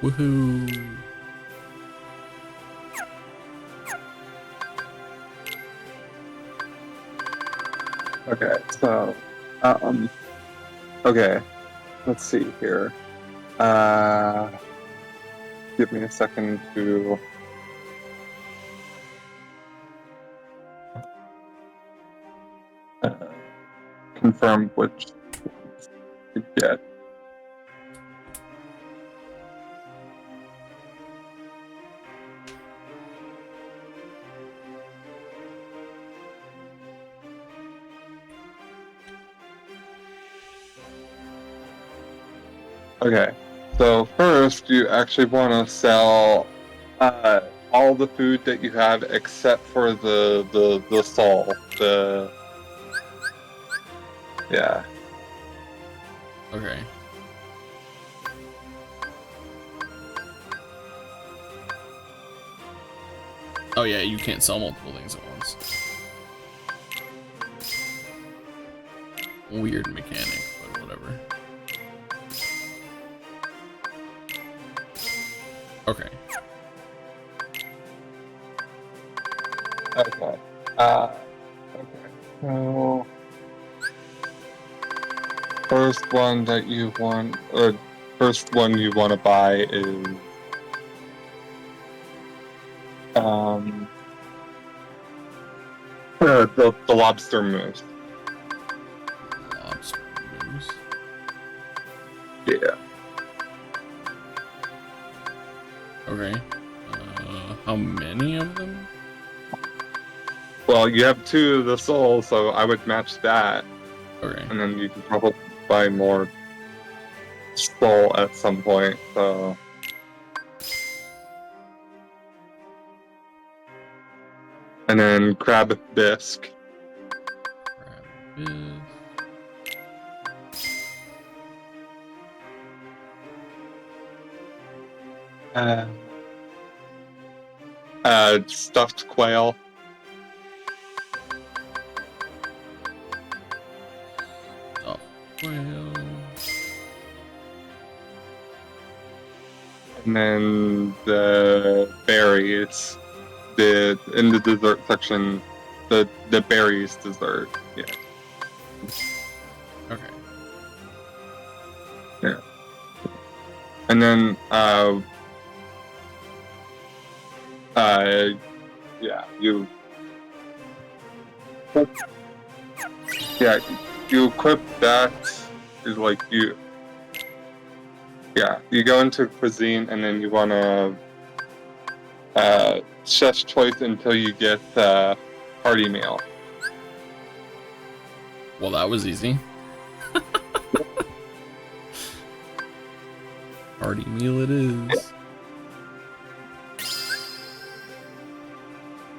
Woohoo! Okay, so, okay, let's see here. Give me a second to... confirm which to get. Okay, so first you actually want to sell all the food that you have except for the soul. Yeah. Okay. Oh yeah, you can't sell multiple things at once. Weird mechanic, but whatever. Okay. Okay. Okay. So first one you want to buy is the lobster mousse. Lobster mousse. Yeah. Okay. How many of them? Well, you have 2 of the soul, so I would match that. Okay. And then you can probably buy more soul at some point, so... And then crab bisque. Crab bisque. Stuffed quail. Well, and then the berries, in the dessert section, the berries dessert. Yeah. Okay. Yeah. And then yeah, you equip that. Is like you go into cuisine and then you want to chef's choice until you get party meal. Well, that was easy. Party meal it is.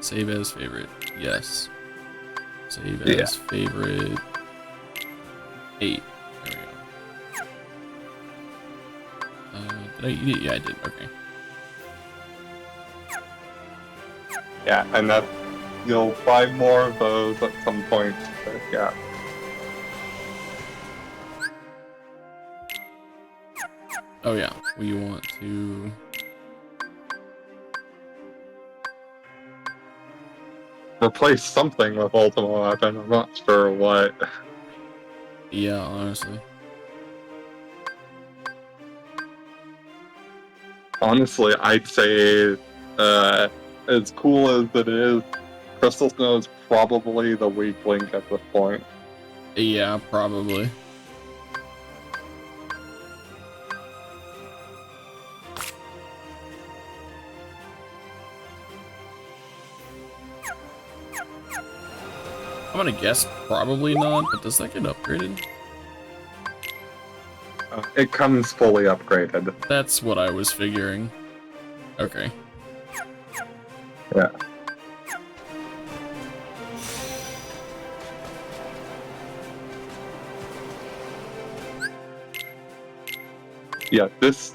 Save as favorite. Yes. Save as favorite. 8. There we go. Did I eat it? Yeah, I did. Okay. Yeah, and that you'll buy more of those at some point. But yeah. Oh yeah, we want to. Replace something with Ultimate Weapon. I'm not sure what. Yeah, honestly. Honestly, I'd say, as cool as it is, Crystal Snow is probably the weak link at this point. Yeah, probably. I'm gonna guess probably not, but does that get upgraded? It comes fully upgraded. That's what I was figuring. Okay. Yeah. Yeah, this,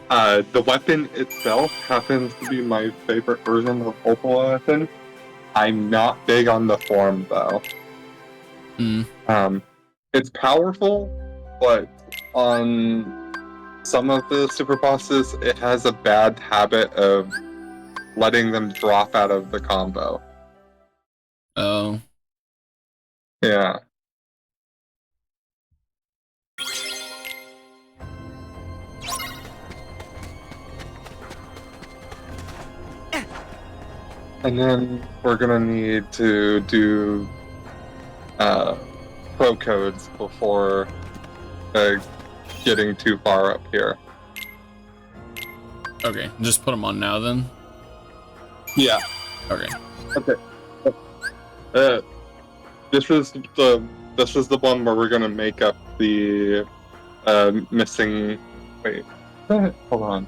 the weapon itself happens to be my favorite version of Ultimate Weapon. I'm not big on the form, though. It's powerful, but on some of the super bosses, it has a bad habit of letting them drop out of the combo. Oh. Yeah. And then we're gonna need to do pro codes before getting too far up here. Okay, just put them on now then? Yeah. Okay. Okay. This is the one where we're gonna make up the missing. Wait. Hold on.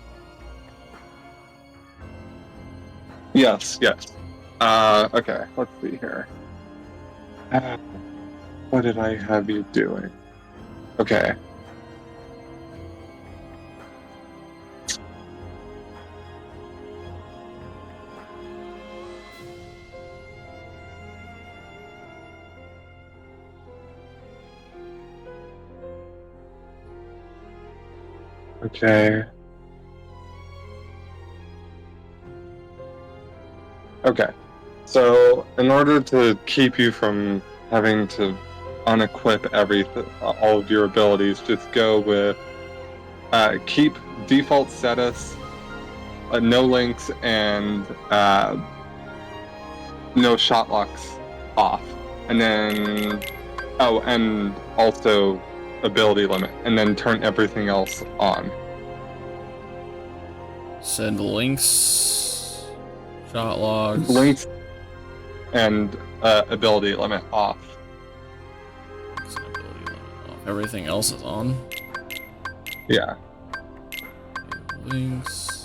Yes. Okay. Let's see here. What did I have you doing? Okay. Okay. Okay. So, in order to keep you from having to unequip all of your abilities, just go with keep default status, no links, and no shot locks off, and then and also ability limit, and then turn everything else on. Send links, shot logs, links, and ability limit off. Everything else is on. Yeah. Links,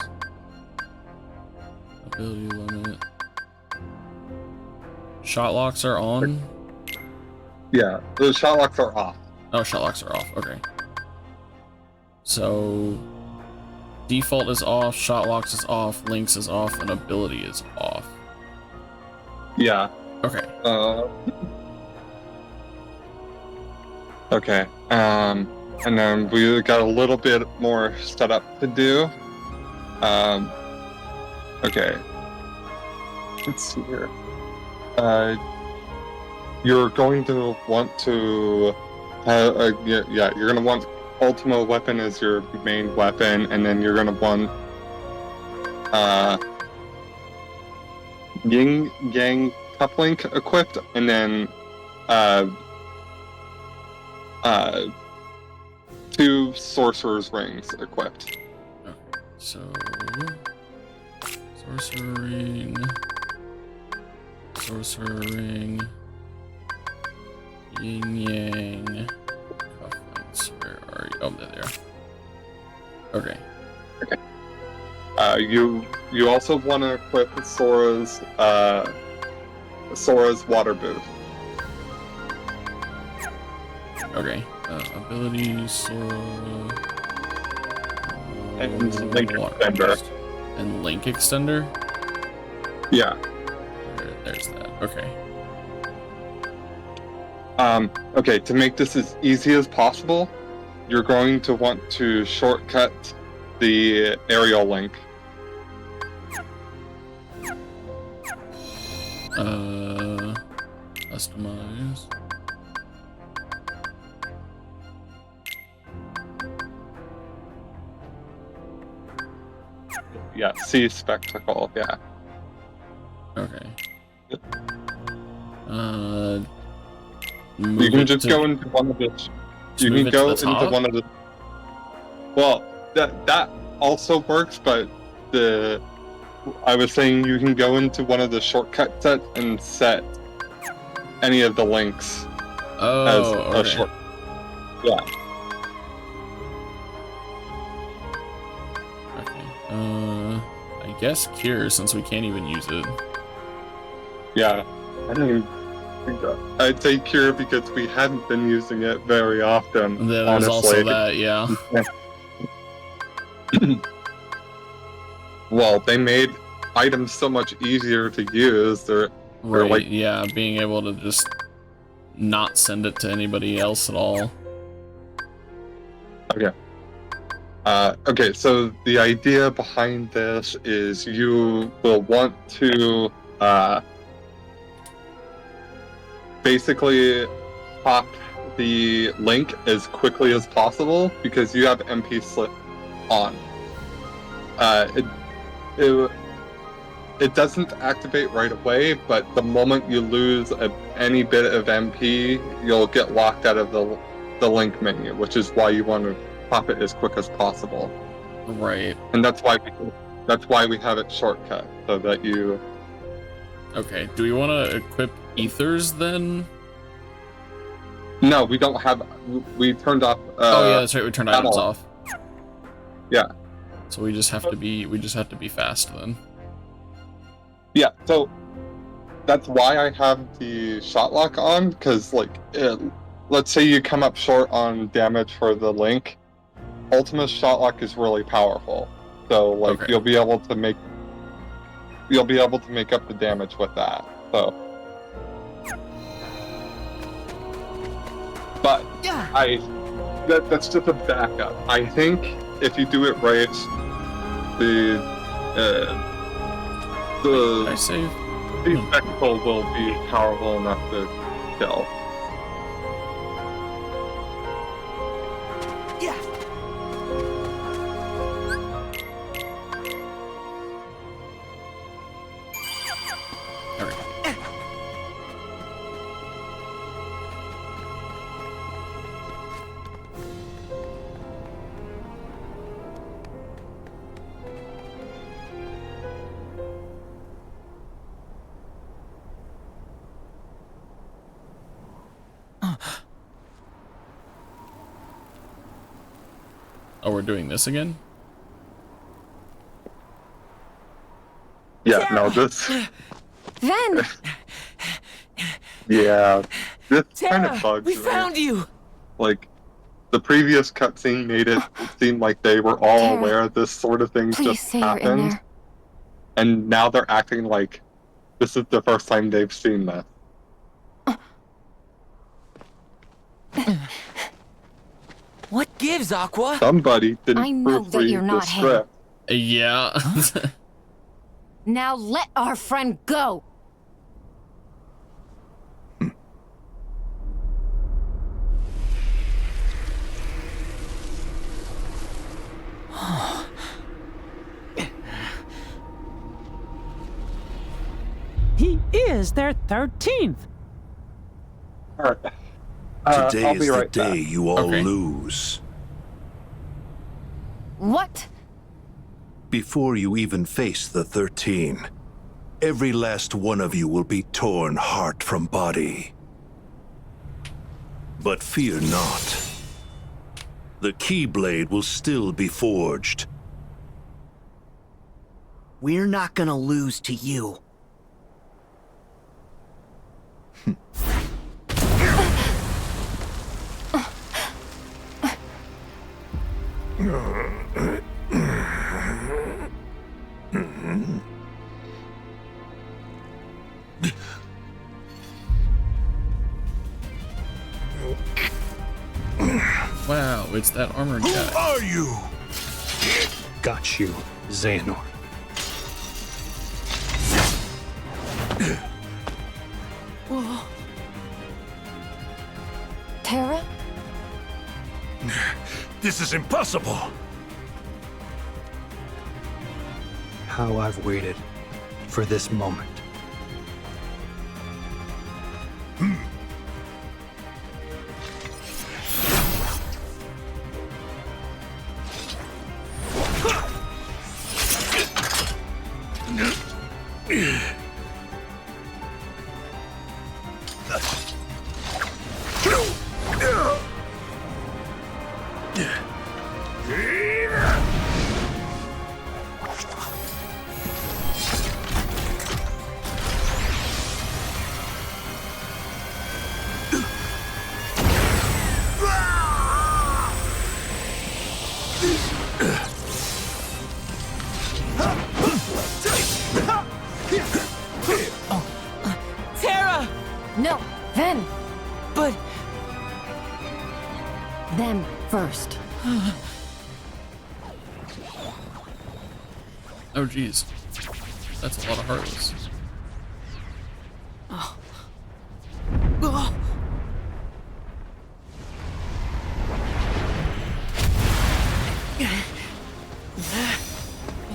ability limit. Shot locks are on. Yeah, the shot locks are off. Oh, shot locks are off. Okay. So default is off, shot locks is off, links is off, and ability is off. Yeah. Okay. Okay. And then we got a little bit more setup to do. Okay. Let's see here. You're going to want to you're gonna want Ultimate Weapon as your main weapon, and then you're gonna want Yin Yang Cuplink equipped, and then 2 Sorcerer's Rings equipped. Okay, so Sorcerer Ring, Yin Yang, Cufflinks. Where are you? Oh, there they are. Okay. you also want to equip Sora's water boost. Okay. Ability, Sora. And Link Extender. Boost. And Link Extender? Yeah. There's that. Okay. Okay, to make this as easy as possible, you're going to want to shortcut the aerial link. Customize. Yeah, see spectacle, yeah. Okay. You can just go into one of the... You can go into one of the... Well, that also works, but I was saying you can go into one of the shortcut sets and set any of the links as a short... Yeah. I guess Cure, since we can't even use it. Yeah. I don't even think that. I'd say Cure because we hadn't been using it very often, There's honestly. also that, yeah. Well, they made items so much easier to use. They're Right, like... yeah, being able to just not send it to anybody else at all. Okay. Okay, so the idea behind this is you will want to basically pop the link as quickly as possible because you have MP slip on. It doesn't activate right away, but the moment you lose any bit of MP, you'll get locked out of the link menu, which is why you want to pop it as quick as possible. Right. And that's why we have it shortcut, so that you... Okay, do we want to equip ethers then? No, we don't have... We turned off... oh yeah, that's right, we turned items off. Yeah. So we just have to be fast then. Yeah, so that's why I have the shot lock on, because like, let's say you come up short on damage for the link, Ultima's shot lock is really powerful. So like you'll be able to make up the damage with that. So, but that's just a backup. I think if you do it right, the spectacle will be powerful enough to kill. Oh, we're doing this again? Yeah, no, this... Ven! Yeah, this kind Terra, of bugs we me. found you! Like, the previous cutscene made it seem like they were all Terra, aware this sort of thing please just say you're in happened. there. And now they're acting like this is the first time they've seen this. What gives, Aqua? Somebody didn't I know that you're proofread the not him. script. Yeah. Now let our friend go! He is their 13th. Alright. Today I'll is be the right day back. you all lose. What? Before you even face the 13, every last one of you will be torn heart from body. But fear not. The Keyblade will still be forged. We're not gonna lose to you. Wow, it's that armored guy. Who are you? Got you, Xehanort. Whoa. Terra? This is impossible. How I've waited for this moment. Terra! No, then. But... Them first. Oh, geez. That's a lot of heartless. Oh.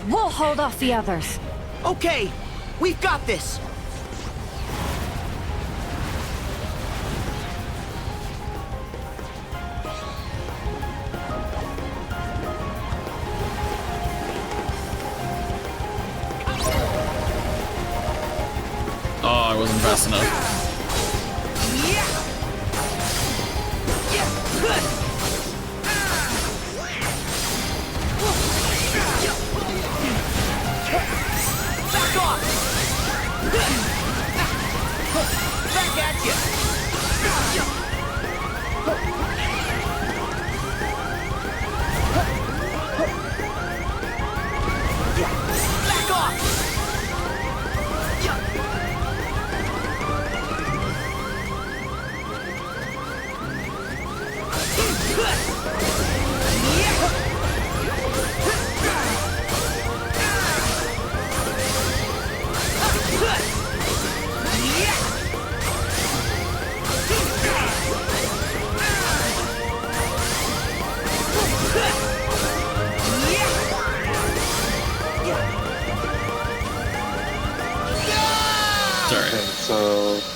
We'll hold off the others. Okay, we've got this. Oh, I wasn't fast enough. Back off! Back at you! Back off!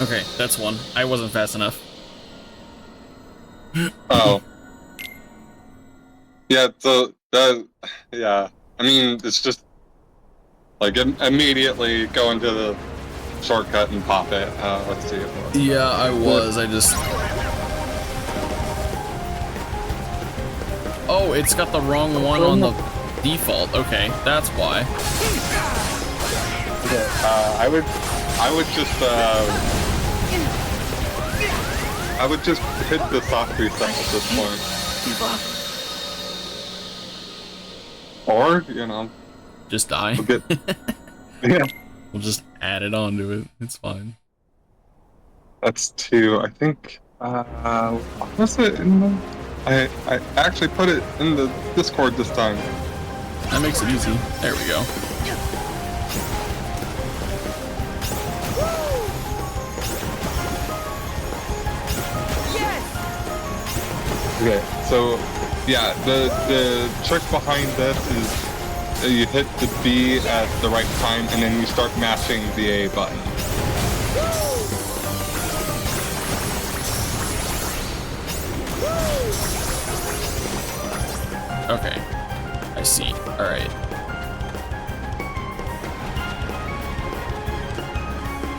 Okay, that's one. I wasn't fast enough. Oh. Yeah, so that, yeah. I mean, it's just like immediately go into the shortcut and pop it. Let's see. Yeah, I was. I just. Oh, it's got the wrong one on the default. Okay, that's why. Okay, I would just hit the soft reset at this point. Or, you know, just die. Yeah. We'll just add it onto it. It's fine. That's two. I think, was it in the... I actually put it in the Discord this time. That makes it easy. There we go. Okay, so yeah, the trick behind this is you hit the B at the right time and then you start mashing the A button. Okay, I see. All right.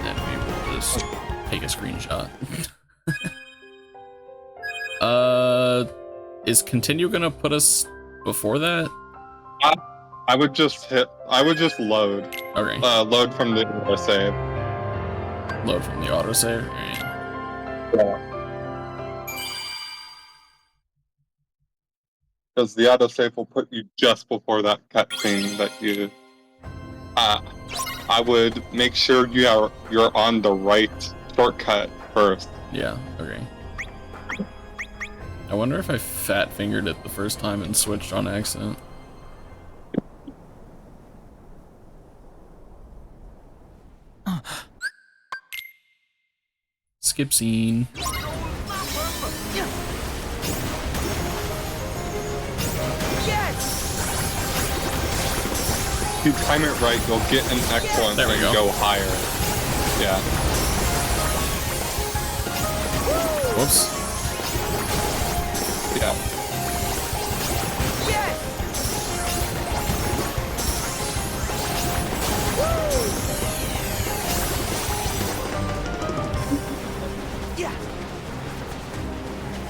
Then we will just take a screenshot. Uh, Is continue gonna put us before that? I would just load. Okay. Load from the autosave. Load from the autosave? Yeah. Because the autosave will put you just before that cutscene that you... I would make sure you're on the right shortcut first. Yeah, okay. I wonder if I fat-fingered it the first time and switched on accident. Skip scene. If you time it right, you'll get an excellent There we and go. go higher. Yeah. Whoops. Yeah.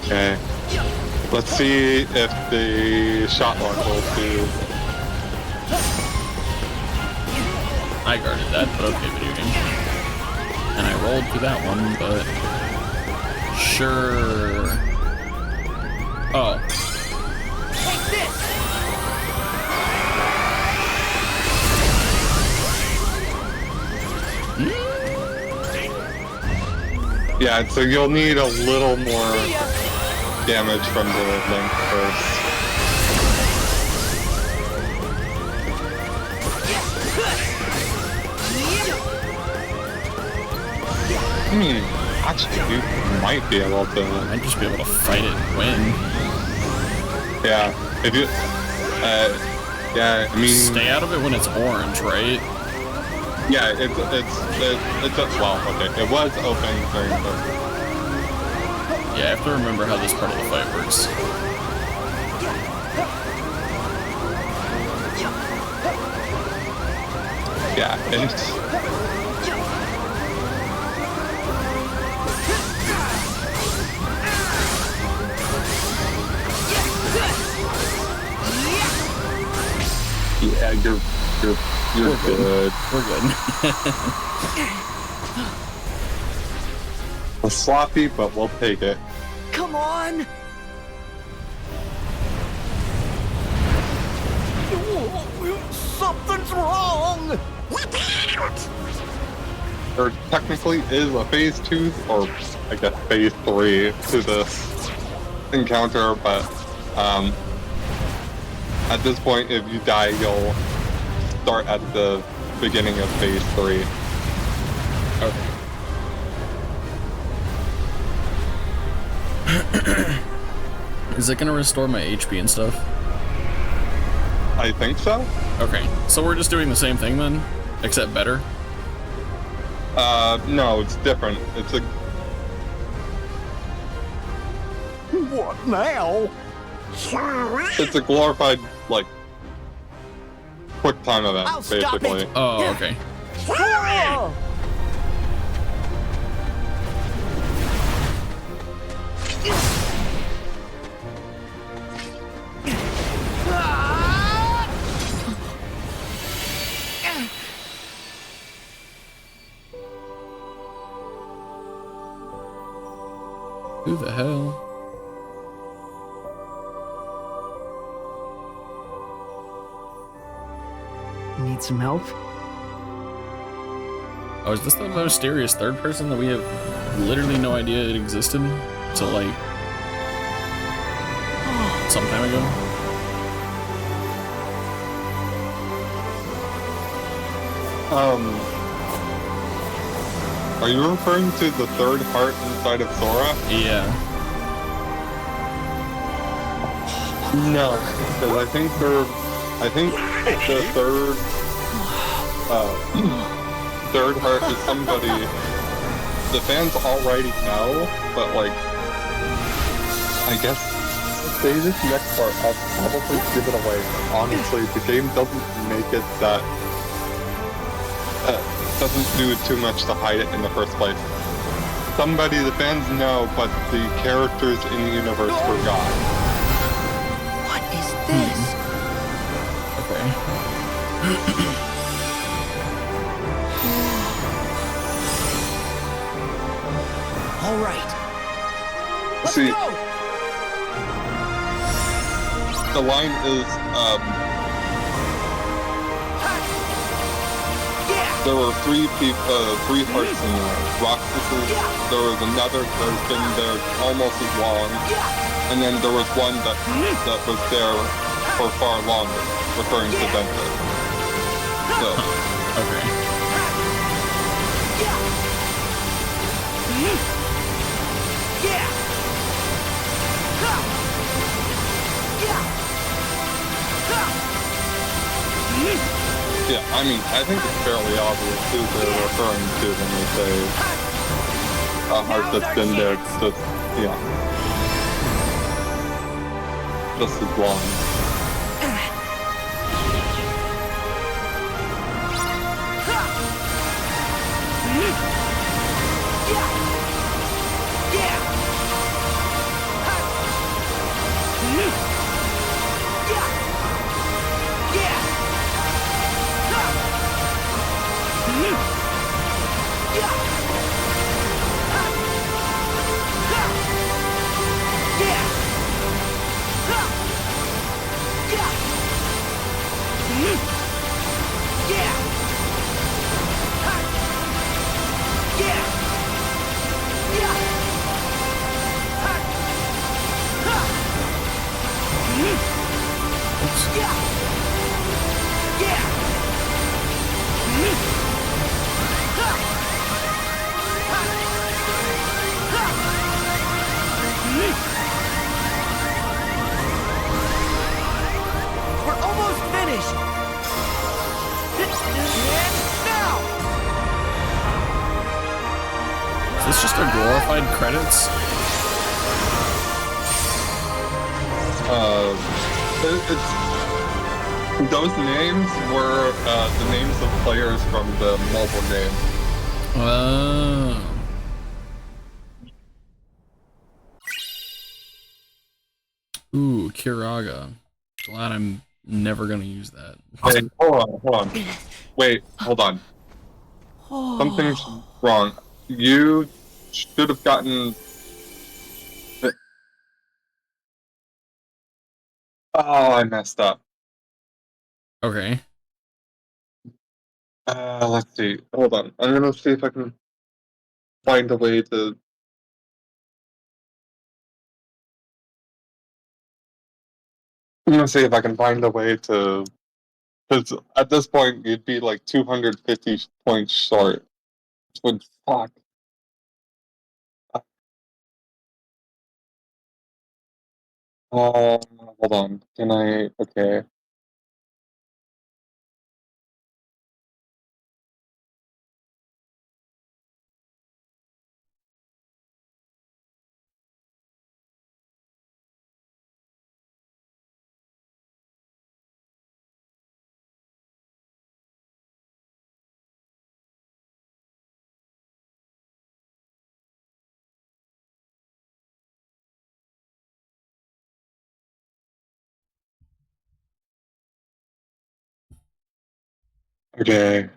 Okay. Let's see if the shot lock will do. I guarded that, but okay, video game. And I rolled through that one, but... Sure... Oh. Take this! Yeah, so you'll need a little more damage from the link first. I mean, actually, you might be able to... Might just be able to fight it and win. Yeah, if you... yeah, I mean... Stay out of it when it's orange, right? Yeah, it's well, okay, it was open during the... Yeah, I have to remember how this part of the fight works. Yeah, it's... Yeah, you're good. We're good. It's sloppy, but we'll take it. Come on! Something's wrong! There technically is a phase 2, or I guess phase 3 to this encounter, but at this point, if you die, you'll start at the beginning of phase 3. Okay. Is it gonna restore my HP and stuff? I think so. Okay, so we're just doing the same thing then, except better? No, it's different. It's a... What now? It's a glorified, like, quick time event, I'll stop basically. it. Oh, okay. Who the hell? Need some help? Oh, is this the mysterious third person that we have literally no idea it existed until like some time ago? Are you referring to the third heart inside of Sora? Yeah. No, because I think the third heart is somebody the fans already know, but like, I guess say this next part, I'll probably give it away. Honestly, the game doesn't make it that doesn't do too much to hide it in the first place. Somebody the fans know, but the characters in the universe forgot. What is this? Okay. All right. Let's See, go! the line is, there were three hearts in Roxas's. There was another that's been there almost as long, and then there was one that was there for far longer, referring to Benta. So, Okay. yeah, I mean, I think it's fairly obvious who they're referring to when they say a heart that's been there just, yeah, just as long. We're almost finished! And now! Is this just a glorified credits? It's those names were the names of players from the mobile game. Ooh, Kiraga. Glad I'm never gonna use that. Wait, hold on. Wait, hold on. Something's wrong. You should have gotten... Oh, I messed up. Okay. Let's see. Hold on. I'm gonna see if I can find a way to... I'm gonna see if I can find a way to... Because at this point, you'd be like 250 points short. Which would fuck. Hold on. Can I... Okay. Okay.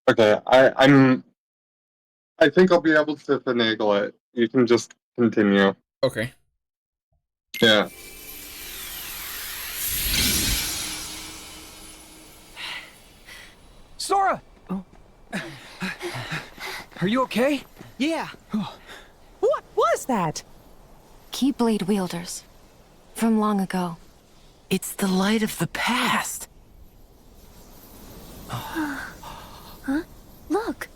Okay, I think I'll be able to finagle it. You can just continue. Okay. Yeah. Sora! Are you okay? Yeah. What was that? Keyblade wielders. From long ago. It's the light of the past. Huh? Look.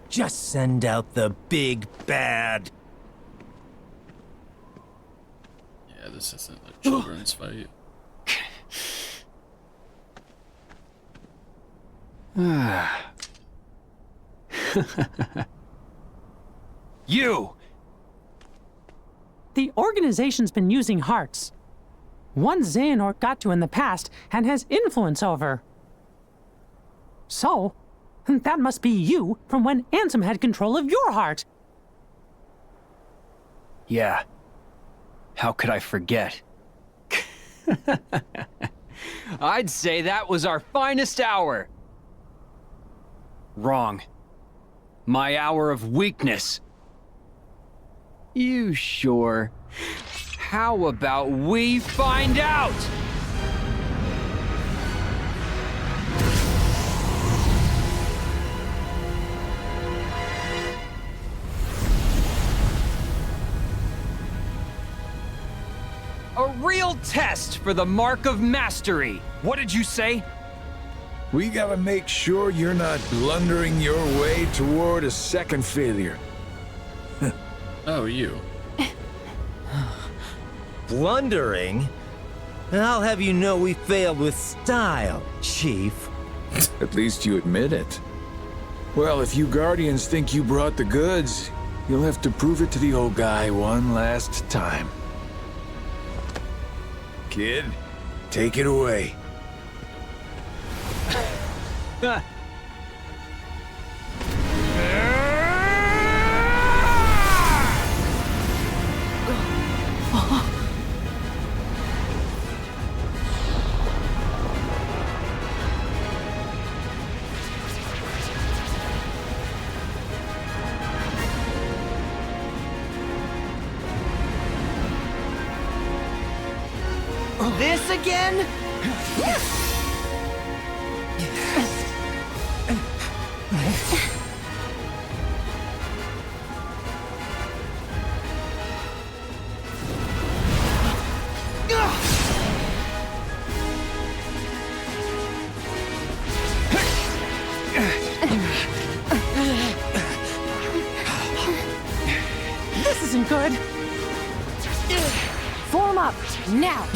Just send out the big bad. Yeah, this isn't a children's fight. You! The organization's been using hearts. One Xehanort got to in the past and has influence over. So, that must be you from when Ansem had control of your heart. Yeah. How could I forget? I'd say that was our finest hour. Wrong. My hour of weakness. You sure? How about we find out? A real test for the mark of mastery. What did you say? We gotta make sure you're not blundering your way toward a second failure. Oh, you. Blundering? I'll have you know we failed with style, Chief. At least you admit it. Well, if you Guardians think you brought the goods, you'll have to prove it to the old guy one last time. Kid, take it away. This again? This isn't good. Form up, now!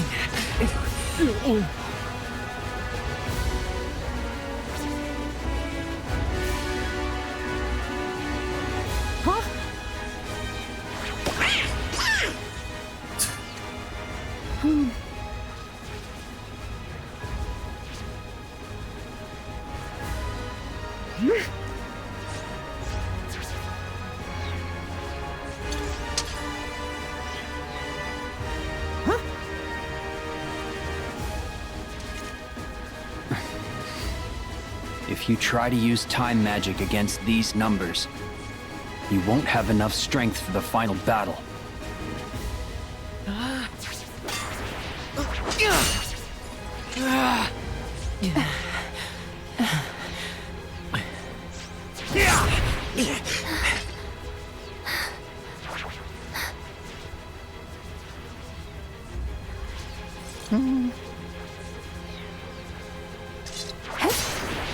Huh? If you try to use time magic against these numbers, you won't have enough strength for the final battle.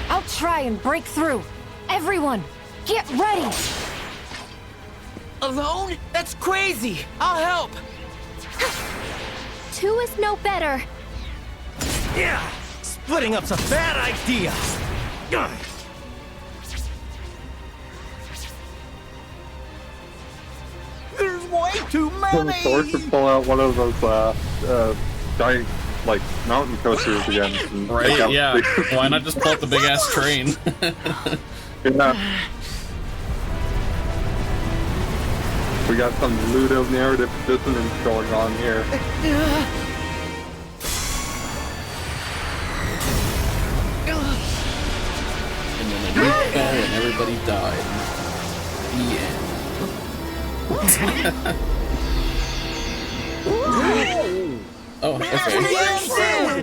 I'll try and break through. Everyone, get ready! Alone? That's crazy! I'll help! Two is no better. Yeah! Splitting up's a bad idea! There's way too many! Thor should pull out one of those giant, like, mountain coasters again. And Right, yeah. Why not just pull out the big-ass train? Yeah. We got some ludo-narrative dissonance going on here. And then a nuke fell and everybody died. The end. Oh, okay.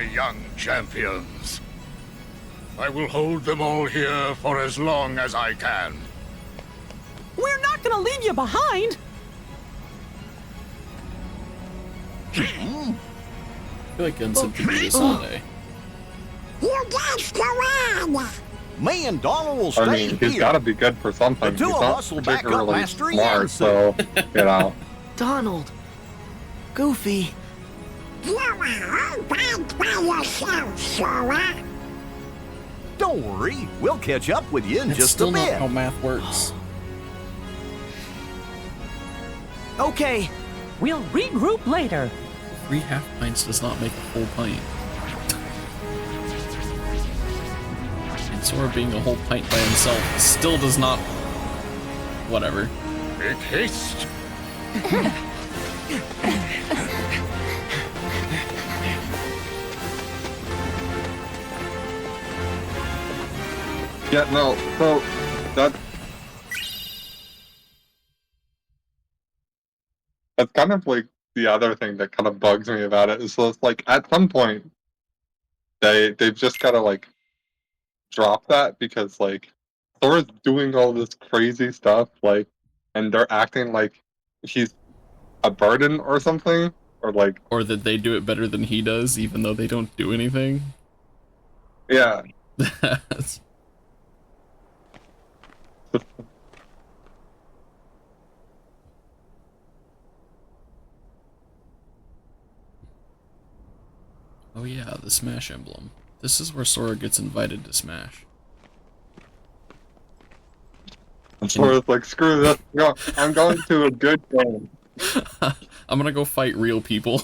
my young champions. I will hold them all here for as long as I can. We're not gonna leave you behind! I feel like Vincent could do this all day. You guys go on! Me and Donald will stay I mean, he's here. got to be good for something. The two He's of not us will back up particularly Master smart, Yansu. so, you know. Donald. Goofy. You are all bad by yourself, Sora. Don't worry, we'll catch up with you in That's just still a not bit. how math works. Okay, we'll regroup later. 3 half pints does not make a full pint. And Sora being a whole pint by himself still does not... Whatever. Make haste. Yeah, no, so, that's kind of like the other thing that kind of bugs me about it, is so it's like, at some point, they've just gotta, like, drop that, because, like, Sora's doing all this crazy stuff, like, and they're acting like he's a burden or something, or like... Or that they do it better than he does, even though they don't do anything. Yeah. Oh yeah, the Smash emblem. This is where Sora gets invited to Smash. Sora's like, screw this, no, I'm going to a good game. I'm gonna go fight real people.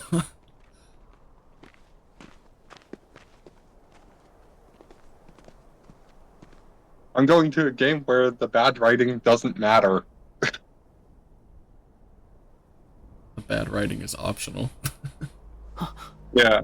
I'm going to a game where the bad writing doesn't matter. The bad writing is optional. Yeah.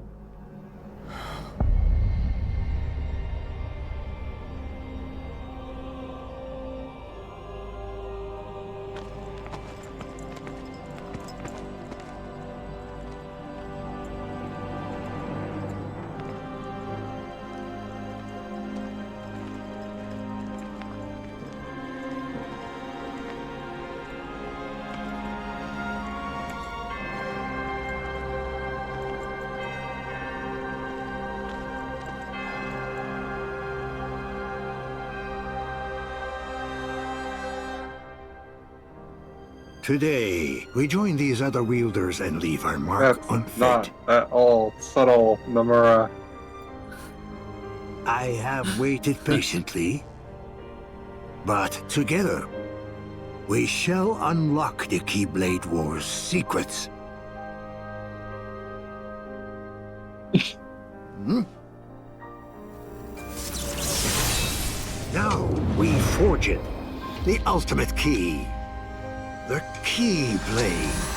Today, we join these other wielders and leave our mark That's unfit. not at all subtle, Nomura. I have waited patiently, but together, we shall unlock the Keyblade War's secrets. Now, we forge it. The ultimate key. The Keyblade.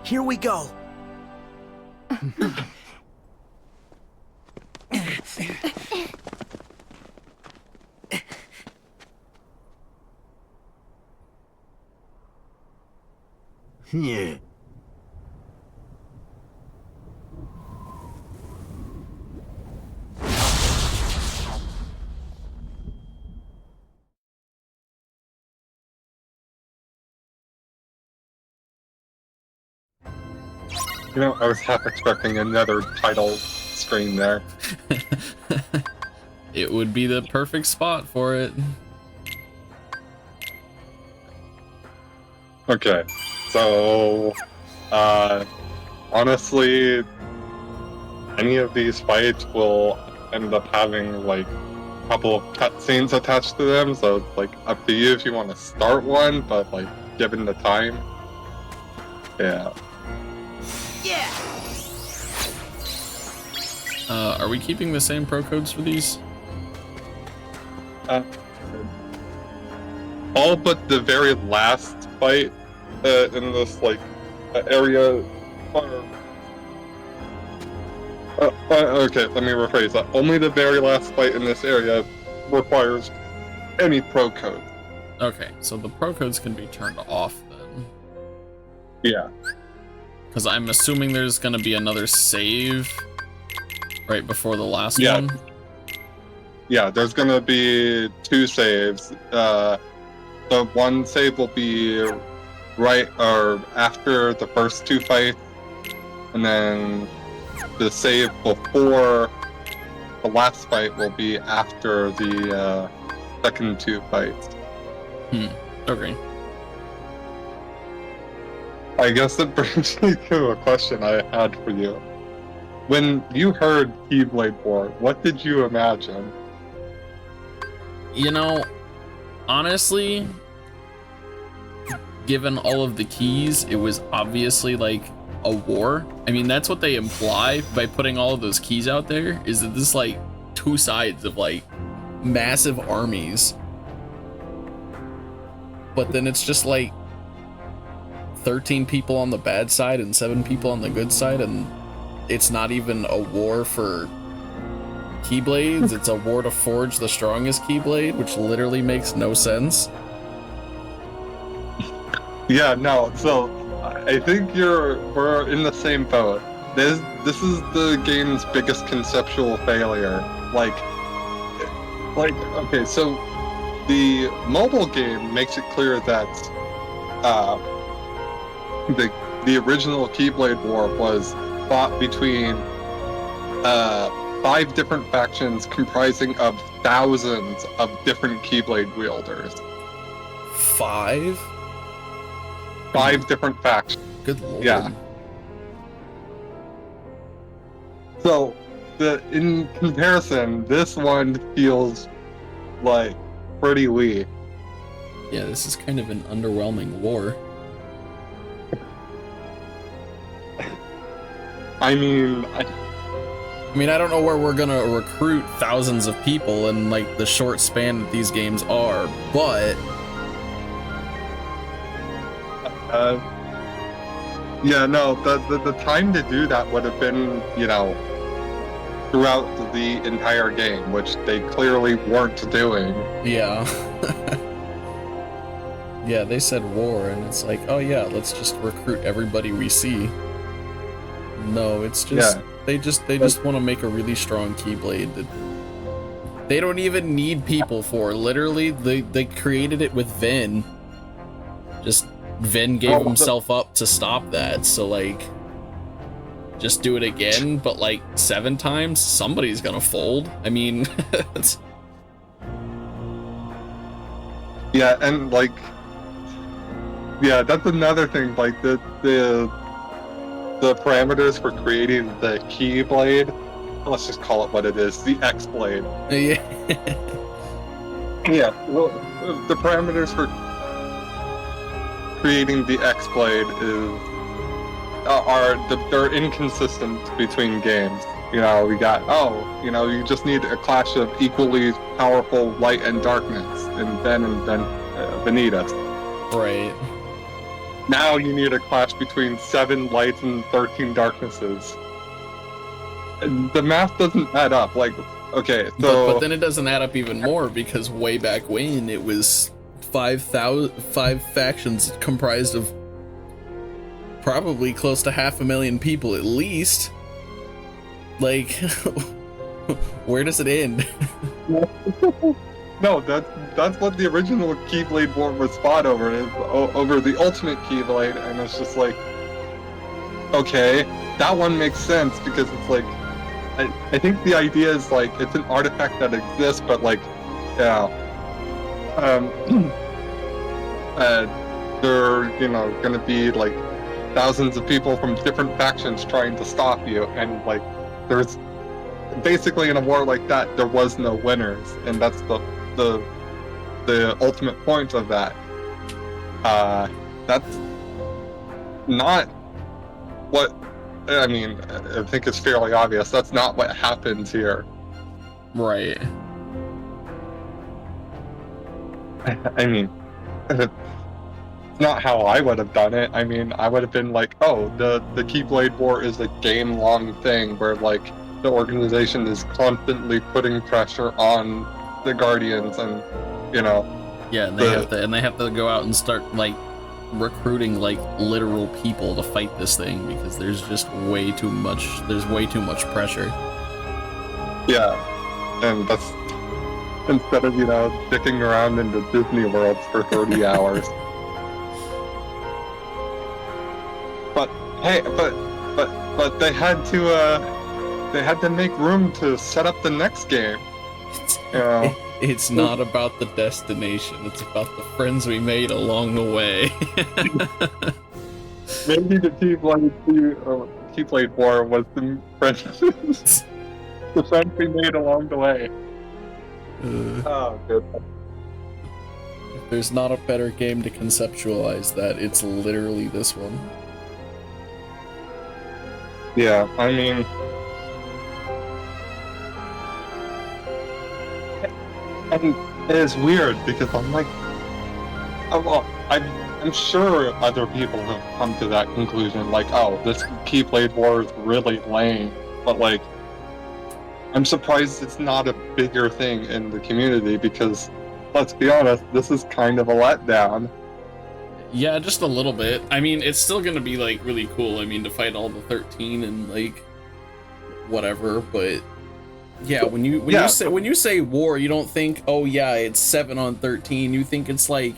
Here we go. Yeah. You know, I was half expecting another title screen there. It would be the perfect spot for it. Okay, so honestly, any of these fights will end up having like a couple of cutscenes attached to them, so it's like up to you if you want to start one, but like given the time, yeah. Are we keeping the same pro codes for these? All but the very last fight in this like area are okay, let me rephrase that. Only the very last fight in this area requires any pro code. Okay, so the pro codes can be turned off then. Yeah. Because I'm assuming there's going to be another save right before the last Yeah. one. Yeah, there's gonna be 2 saves. The one save will be right or after the first 2 fights, and then the save before the last fight will be after the second 2 fights. Okay. I guess that brings me to a question I had for you. When you heard Keyblade War, what did you imagine? You know, honestly, given all of the keys, it was obviously like a war. I mean, that's what they imply by putting all of those keys out there, is that this like 2 sides of like massive armies. But then it's just like 13 people on the bad side and 7 people on the good side, and it's not even a war for Keyblades, it's a war to forge the strongest Keyblade, which literally makes no sense. Yeah, no, so I think we're in the same boat. This is the game's biggest conceptual failure. Like okay, so the mobile game makes it clear that the original Keyblade War was fought between 5 different factions comprising of thousands of different Keyblade wielders. 5? 5 different factions. Good lord. Yeah. So, in comparison, this one feels like pretty weak. Yeah, this is kind of an underwhelming war. I mean, I don't know where we're gonna recruit thousands of people in like the short span that these games are, but yeah, no, the time to do that would have been, you know, throughout the entire game, which they clearly weren't doing. yeah. Yeah, they said war, and it's like, oh yeah, let's just recruit everybody we see. No, it's just they just want to make a really strong Keyblade that they don't even need people for. Literally, they created it with Vin. Just Vin gave himself up to stop that. So like, just do it again, but like 7 times. Somebody's gonna fold. I mean, it's... Yeah, and like, yeah, that's another thing. Like the parameters for creating the Keyblade, let's just call it what it is, the X-Blade. Yeah. Yeah, well, the parameters for creating the X-Blade they're inconsistent between games. You know, we got, you just need a clash of equally powerful light and darkness, and then Vanitas. Right. Now you need a clash between 7 lights and 13 darknesses. The math doesn't add up. Like, okay, so... But then it doesn't add up even more, because way back when, it was 5 factions comprised of probably close to 500,000 people at least. Like, where does it end? No, that's what the original Keyblade War was fought over, over the ultimate Keyblade, and it's just like, okay, that one makes sense because it's like I think the idea is like it's an artifact that exists, but like, yeah, there are, you know, gonna be like thousands of people from different factions trying to stop you, and like there's basically in a war like that there was no winners, and that's the ultimate point of that. That's not what, I mean, I think it's fairly obvious. That's not what happens here. Right. I mean, it's not how I would have done it. I mean, I would have been like, oh, the Keyblade War is a game-long thing where, like, the organization is constantly putting pressure on the Guardians, and, you know... Yeah, and they have to go out and start, like, recruiting, like, literal people to fight this thing, because there's just way too much pressure. Yeah, and that's... instead of, you know, sticking around in the Disney worlds for 30 hours. But hey, but they had to make room to set up the next game. You know? It's not about the destination, it's about the friends we made along the way. Maybe the Keyblade War was the friends we made along the way. Oh, good. If there's not a better game to conceptualize that, it's literally this one. Yeah, I mean... And it is weird, because I'm like... I'm sure other people have come to that conclusion, like, oh, this Keyblade War is really lame, but like... I'm surprised it's not a bigger thing in the community, because, let's be honest, this is kind of a letdown. Yeah, just a little bit. I mean, it's still gonna be, like, really cool, I mean, to fight all the 13 and, like, whatever, but... Yeah, when you say war, you don't think, oh yeah, it's 7 on 13, you think it's, like,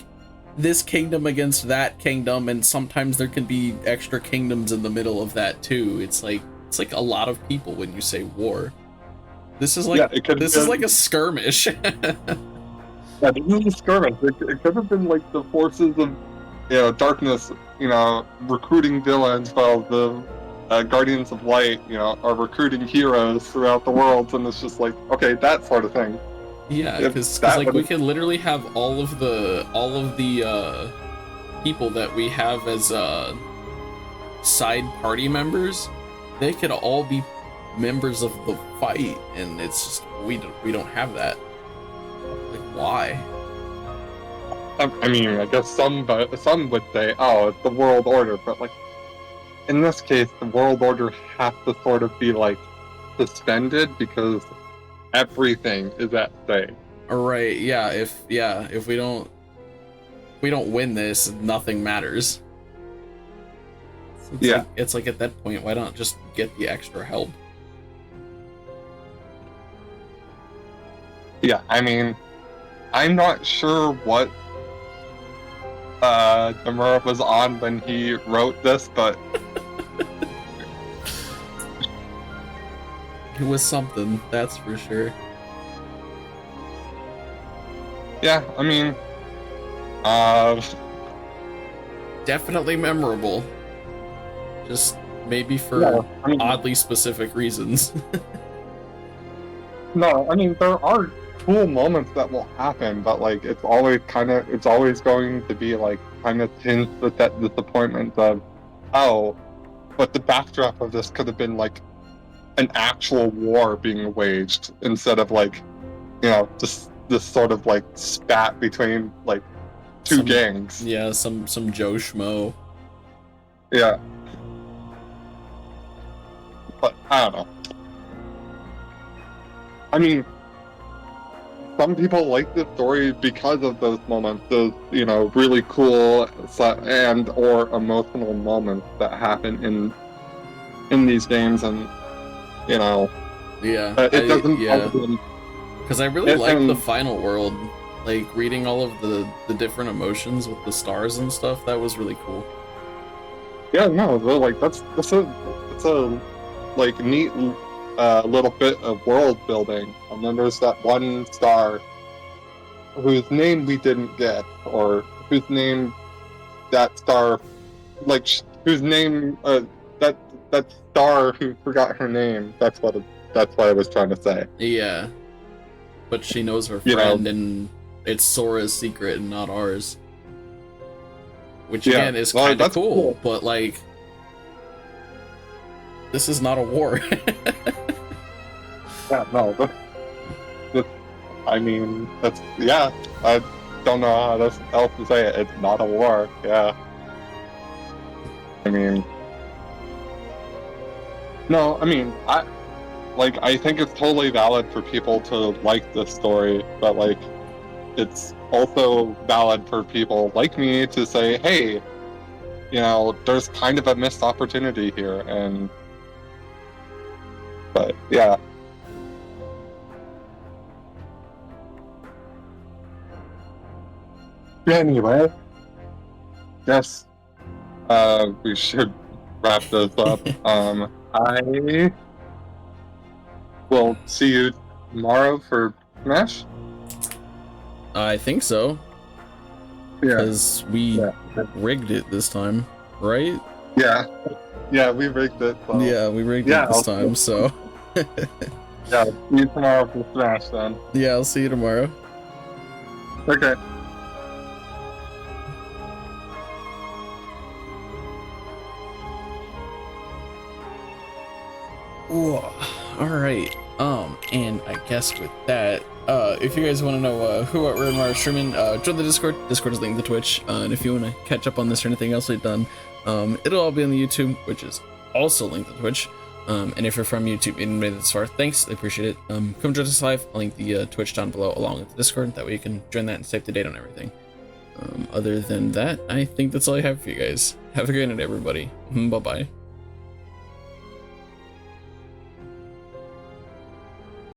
this kingdom against that kingdom, and sometimes there can be extra kingdoms in the middle of that, too. It's like a lot of people when you say war. This is like is like a skirmish. Yeah, this is a skirmish. It could have been like the forces of, you know, darkness, you know, recruiting villains, while the Guardians of Light, you know, are recruiting heroes throughout the world, and it's just like, okay, that sort of thing. Yeah, because like we can literally have all of the people that we have as side party members. They could all be members of the fight, and it's just we don't have that. Like, why? I mean, I guess some would say, oh, it's the world order, but like in this case, the world order has to sort of be like suspended, because everything is at stake. Right? Yeah. If we don't win this, nothing matters. So it's like at that point, why not just get the extra help? Yeah, I mean, I'm not sure what Nomura was on when he wrote this, but it was something, that's for sure. Yeah, I mean, definitely memorable. Just maybe for oddly specific reasons. No, I mean, there are cool moments that will happen, but like it's always going to be like kind of tinged with that disappointment of, oh, but the backdrop of this could have been like an actual war being waged, instead of like, you know, just this sort of like spat between like two gangs. Yeah, some Joe Schmo. Yeah. But I don't know. I mean, some people like this story because of those moments, those, you know, really cool and or emotional moments that happen in these games, and you know, it doesn't. Yeah, because I really like the final world, like reading all of the different emotions with the stars and stuff. That was really cool. Yeah, no, like that's a like neat a little bit of world building, and then there's that one star whose name we didn't get, or whose name that star, like whose name that star who forgot her name. That's what I was trying to say. Yeah, but she knows her friend, and it's Sora's secret and not ours. Which again is kind of cool, but like, this is not a war. Yeah, no. I mean, that's, yeah, I don't know how else to say it. It's not a war, yeah. I mean, no, I mean, I think it's totally valid for people to like this story, but, like, it's also valid for people like me to say, hey, you know, there's kind of a missed opportunity here, but, yeah. Anyway, yes, we should wrap this up. I will see you tomorrow for Smash. I think so. Yeah. Because we rigged it this time, right? Yeah. Yeah, we rigged it. So. Yeah, we rigged it this time, so. Yeah, see you tomorrow for Smash then. Yeah, I'll see you tomorrow. Okay. Ooh, alright, and I guess with that, if you guys want to know who, what, where, and where I'm streaming, join the Discord. Discord is linked to Twitch, and if you want to catch up on this or anything else we've done, it'll all be on the YouTube, which is also linked to Twitch. And if you're from YouTube and made it this far, thanks, I appreciate it. Come join us live. I'll link the Twitch down below along with the Discord, that way you can join that and stay up to date on everything. Other than that, I think that's all I have for you guys. Have a great night, everybody. Bye-bye.